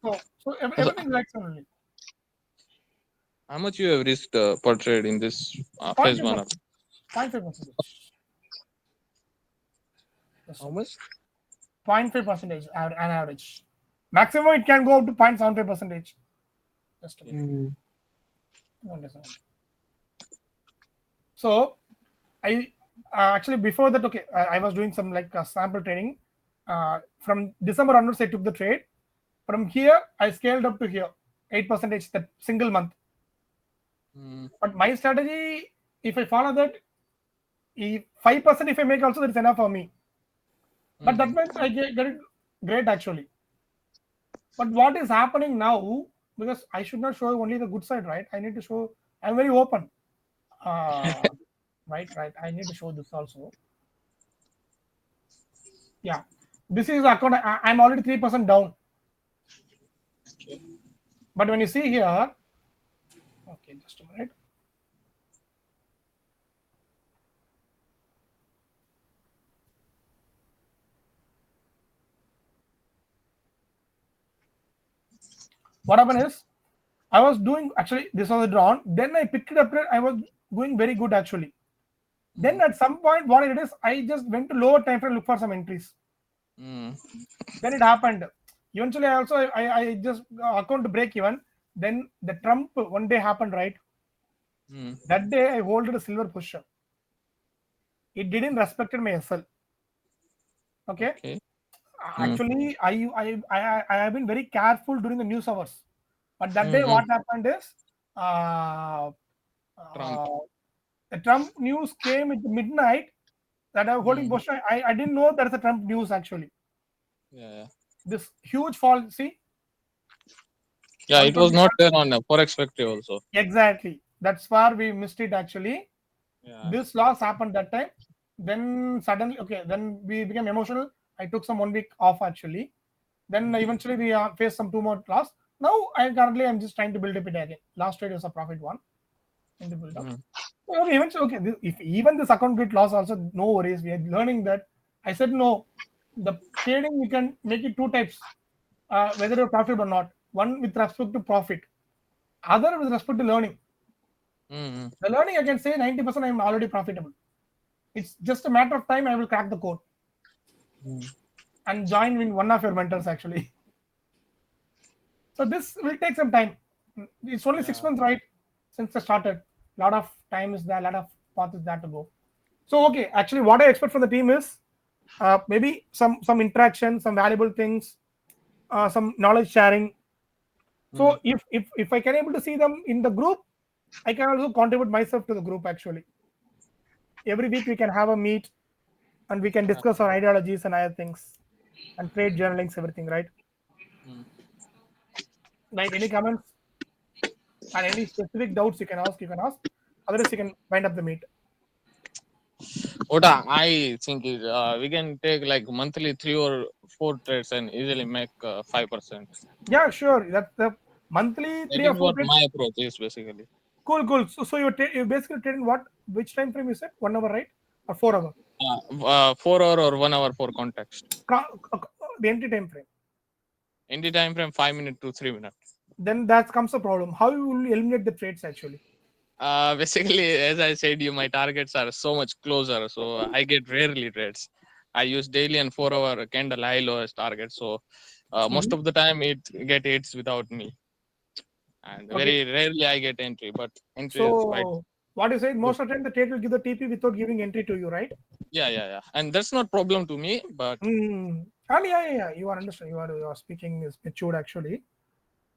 So everything likes only. How much you have risked per trade in this phase 1? 0.5%. How much? 0.5% an average. Maximum it can go up to 0.75%. Just a minute. So I actually before that, okay, I was doing some like sample trading. From December onwards, I took the trade. From here, I scaled up to here, 8% that single month. But my strategy, if I follow that, 5% if I make also, that's enough for me. But that means I get it great actually. But what is happening now, because I should not show only the good side, right? I need to show, I'm very open. Right. I need to show this also. Yeah. This is account. I'm already 3% down. But when you see here, okay, just a minute. What happened is, I was doing actually this was a drawn. Then I picked it up. I was going very good actually. Then at some point, what I did is I just went to lower time frame, look for some entries. Then it happened. Eventually, I just account to break even. Then the Trump one day happened, right? That day I holded a silver pusher. It didn't respected my SL. Okay. Actually, I have been very careful during the news hours. But that day, what happened is, the Trump news came at midnight. That I was holding position. I didn't know there is a Trump news actually. Yeah. This huge fall. See. Yeah, it was not there on Forex Factory also. Exactly. That's where we missed it actually. Yeah. This loss happened that time. Then suddenly, okay, then we became emotional. I took some 1 week off actually. Then eventually we faced some 2 more loss. Now I'm just trying to build up it again. Last trade was a profit one in the build up. Okay, eventually, okay, if even this account get lost also, no worries. We are learning that. I said no. The trading we can make it 2 types, whether you're profitable or not. One with respect to profit, other with respect to learning. The learning, I can say 90% I'm already profitable. It's just a matter of time. I will crack the code and join with one of your mentors actually. So this will take some time. It's only 6 months, right? Since I started. A lot of time is there, a lot of path is there to go. So okay, actually what I expect from the team is maybe some interaction, some valuable things, some knowledge sharing. So if I can able to see them in the group, I can also contribute myself to the group actually. Every week we can have a meet and we can discuss our ideologies and other things and trade journalings, everything, right? Right. Any comments and any specific doubts you can ask. Otherwise, you can wind up the meet. What I think is we can take like monthly 3 or 4 trades and easily make 5%. Yeah, sure. That's the monthly That 3 or is 4 what trades. my approach is basically. Cool, cool. So you basically trading what? Which time frame you said? 1 hour, right? Or 4 hour? 4 hour or 1 hour for context. The entry time frame. Any time frame 5 minutes to 3 minutes. Then that comes a problem. How you will eliminate the trades actually? Basically, as I said, my targets are so much closer, so I get rarely trades. I use daily and 4 hour candle high low as target, so most of the time it get hits without me, and Okay. very rarely I get entry. But entry is quite So what you said, good. most of the time the trade will give the TP without giving entry to you, right? Yeah, and that's not problem to me. But And yeah. You are understanding. You are speaking is matured actually.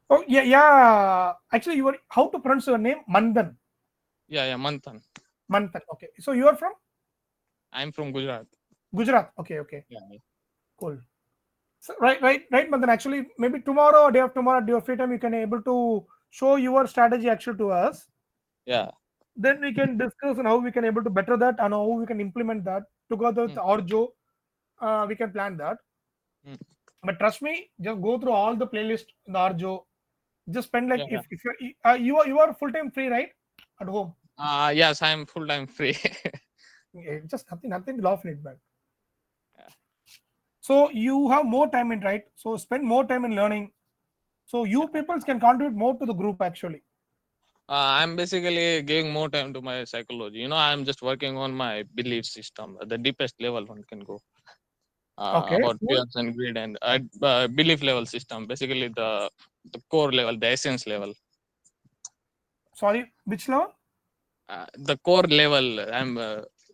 Oh yeah. Actually, you are how to pronounce your name? Mandan. yeah, Manthan. Manthan. Okay. So you are from I'm from Gujarat. Gujarat. Okay. Yeah, Cool. So, right, Manthan. Actually, maybe tomorrow, day of tomorrow, at your free time, you can able to show your strategy actually to us. yeah. Then we can discuss on how we can able to better that and how we can implement that together with Mm, Arjo. We can plan that. mm. But trust me, just go through all the playlist in the Arjo. Just spend like Yeah. if you are full time free, right, at home. Yes, I'm full time free. Just nothing to laugh in it, man. Yeah. So you have more time in, right? So spend more time in learning. So you people can contribute more to the group actually. I'm basically giving more time to my psychology. I'm just working on my belief system, the deepest level one can go. Okay, About cool. fears and greed and belief level system, basically the core level, the essence level. Sorry, which level? The core level, I'm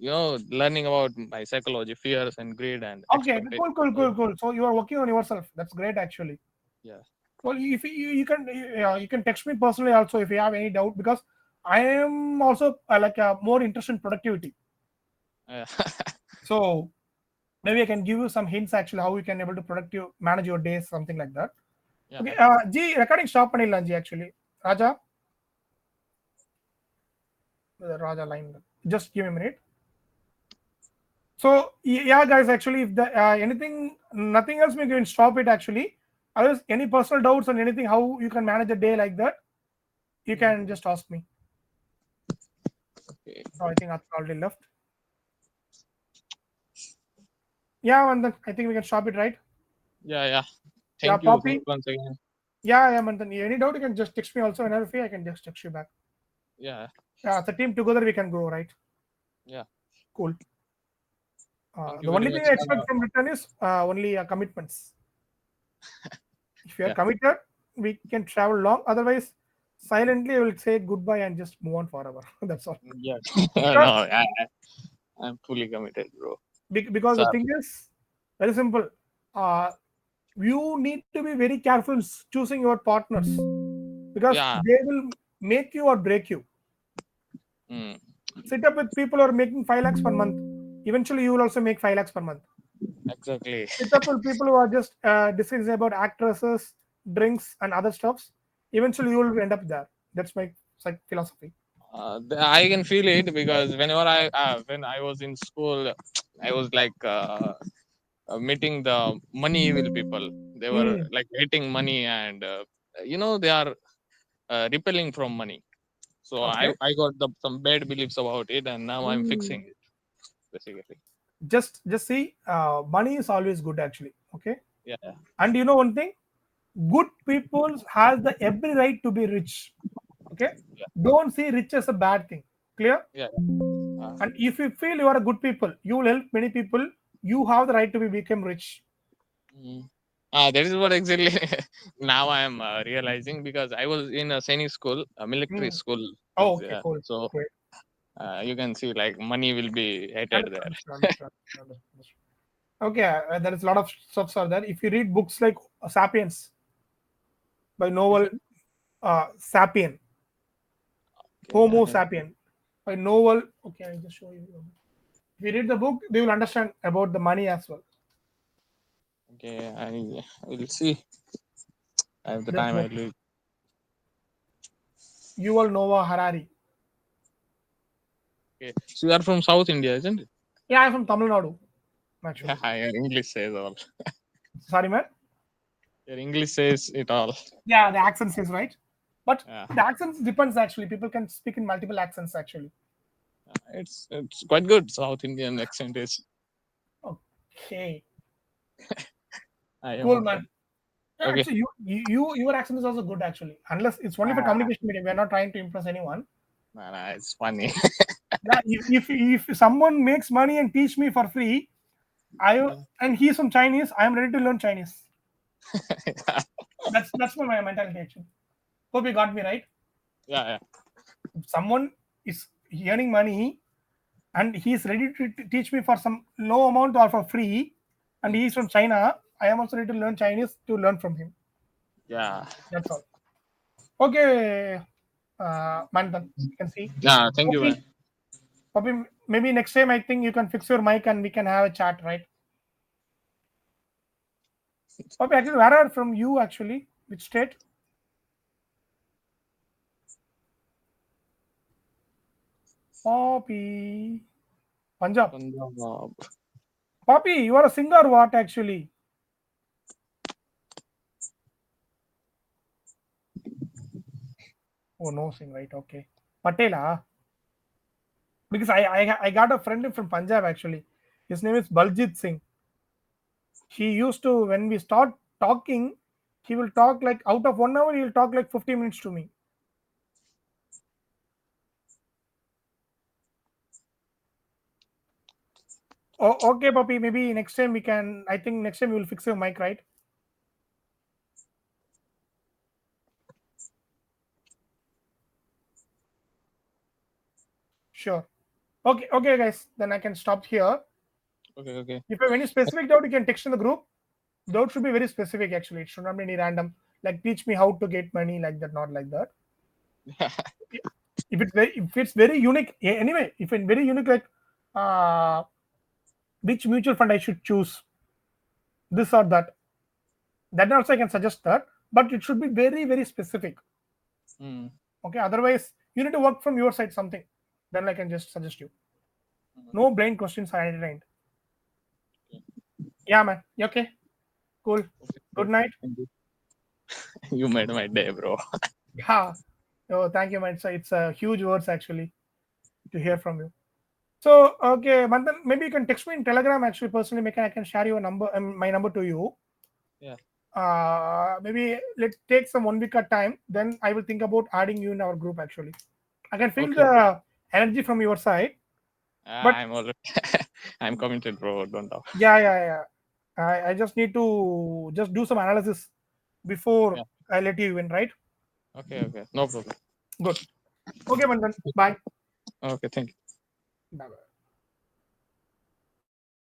learning about my psychology, fears and greed and Okay, expectation. cool. So you are working on yourself. That's great actually. Yeah. Well, if you can text me personally also if you have any doubt because I am also more interested in productivity. Yeah. So maybe I can give you some hints actually how you can able to productive manage your days, something like that. Yeah. Okay, G recording stop பண்ணிடலாம் G actually. Raja, the Raja line. Just give me a minute. So yeah, guys, actually, if the anything, nothing else, we can stop it actually. Otherwise, any personal doubts on anything, how you can manage a day like that, you can just ask me. Okay. So I think that's already left. Yeah, and then I think we can stop it, right? Yeah. Yeah, Thank you Poppy. once again. Yeah, and then any doubt, you can just text me also. Whenever free, I can just text you back. Yeah. Yeah, as a team together, we can grow, right? Yeah. Cool. Thank The you very only thing much. I expect from return is only commitments. If you are Yeah. committed, we can travel long. Otherwise, silently, I will say goodbye and just move on forever. That's all. Yeah. Because, No, I'm fully committed, bro. because the So thing is very simple. Uh, you need to be very careful in choosing your partners because yeah. they will make you or break you. Mm, Sit up with people who are making 5 lakhs per month. Eventually, you will also make 5 lakhs per month. exactly. Sit up with people who are just discussing about actresses, drinks, and other stuffs. Eventually, you will end up there. That's my philosophy. I can feel it because whenever when I was in school, I was like meeting the money evil people. They were Mm, like hating money and they are repelling from money. So okay. I got some bad beliefs about it, and now I'm fixing Mm. it basically. Just see, money is always good actually. Okay. Yeah. And you know one thing, good people has the every right to be rich. Okay. Yeah. Don't see rich as a bad thing. Clear? Yeah. And if you feel you are a good people, you will help many people. You have the right to be become rich. Mm. That is what exactly now I am realizing because I was in a Sainik school, a military Mm. school. Oh, okay, cool. So Great. you can see like money will be hated there. Understood. Okay, there is a lot of stuffs are there. If you read books like *Sapiens* by Which Novel one? *Sapien*, Okay, *Homo sapien* by Novel. Okay, I'll just show you. If you read the book, they will understand about the money as well. I will see. I have the Just time. I go. will. Yuval Noah Harari. Okay. So you are from South India, isn't it? Yeah, I'm from Tamil Nadu, Yeah, actually. your English says all. Sorry, man. Your English says it all. Yeah, the accent is right, but Yeah. the accents depends actually. People can speak in multiple accents actually. It's quite good. South Indian accent is. Okay, I am cool, okay. man. Yeah, Okay. actually, your accent is also good actually. Unless it's only for communication medium. We are not trying to impress anyone. Nah, it's funny. Yeah, if someone makes money and teach me for free, and he's from Chinese, I am ready to learn Chinese. That's my mentality actually. Hope you got me right. Yeah. If someone is earning money and he's ready to teach me for some low amount or for free, and he's from China, I am also ready to learn Chinese to learn from him. Yeah. That's all. Okay, Manthan, you can see. Yeah. Thank you, Okay. man. Probably maybe next time I think you can fix your mic and we can have a chat, right? Poppy, actually, where are from you actually? Which state? Poppy. Punjab. Punjab. Poppy, you are a singer or what actually? Oh, no sing, right? Okay. Patela. Because I got a friend from Punjab actually. His name is Baljit Singh. He used to, when we start talking, he will talk like out of 1 hour, he will talk like 50 minutes to me. Oh, okay, Puppy. Maybe next time we can. I think next time we will fix your mic, right? Sure. Okay, guys. Then I can stop here. Okay. If you have any specific doubt, you can text in the group. Doubt should be very specific, actually. It should not be any random. Like teach me how to get money, like that, not like that. If it's very unique, anyway. If it's very unique, like which mutual fund I should choose, this or that. Then also I can suggest that, but it should be very very specific. Okay. Otherwise, you need to work from your side something. Then I can just suggest you. No blind questions are entertained. Yeah, man. You okay? Cool. Good night. You made my day, bro. Yeah. Oh, thank you, man. So it's a huge words actually to hear from you. So okay, Manthan, maybe you can text me in Telegram actually personally. Maybe I can share your number and my number to you. Yeah. Maybe let's take some 1 week at time. Then I will think about adding you in our group actually. I can feel Okay. the energy from your side. But I'm already. I'm committed, bro. Don't talk. yeah. I just need to just do some analysis before Yeah. I let you in, right? Okay. No problem. Good. Okay, Manthan. Bye. Okay. Thank you. Bye.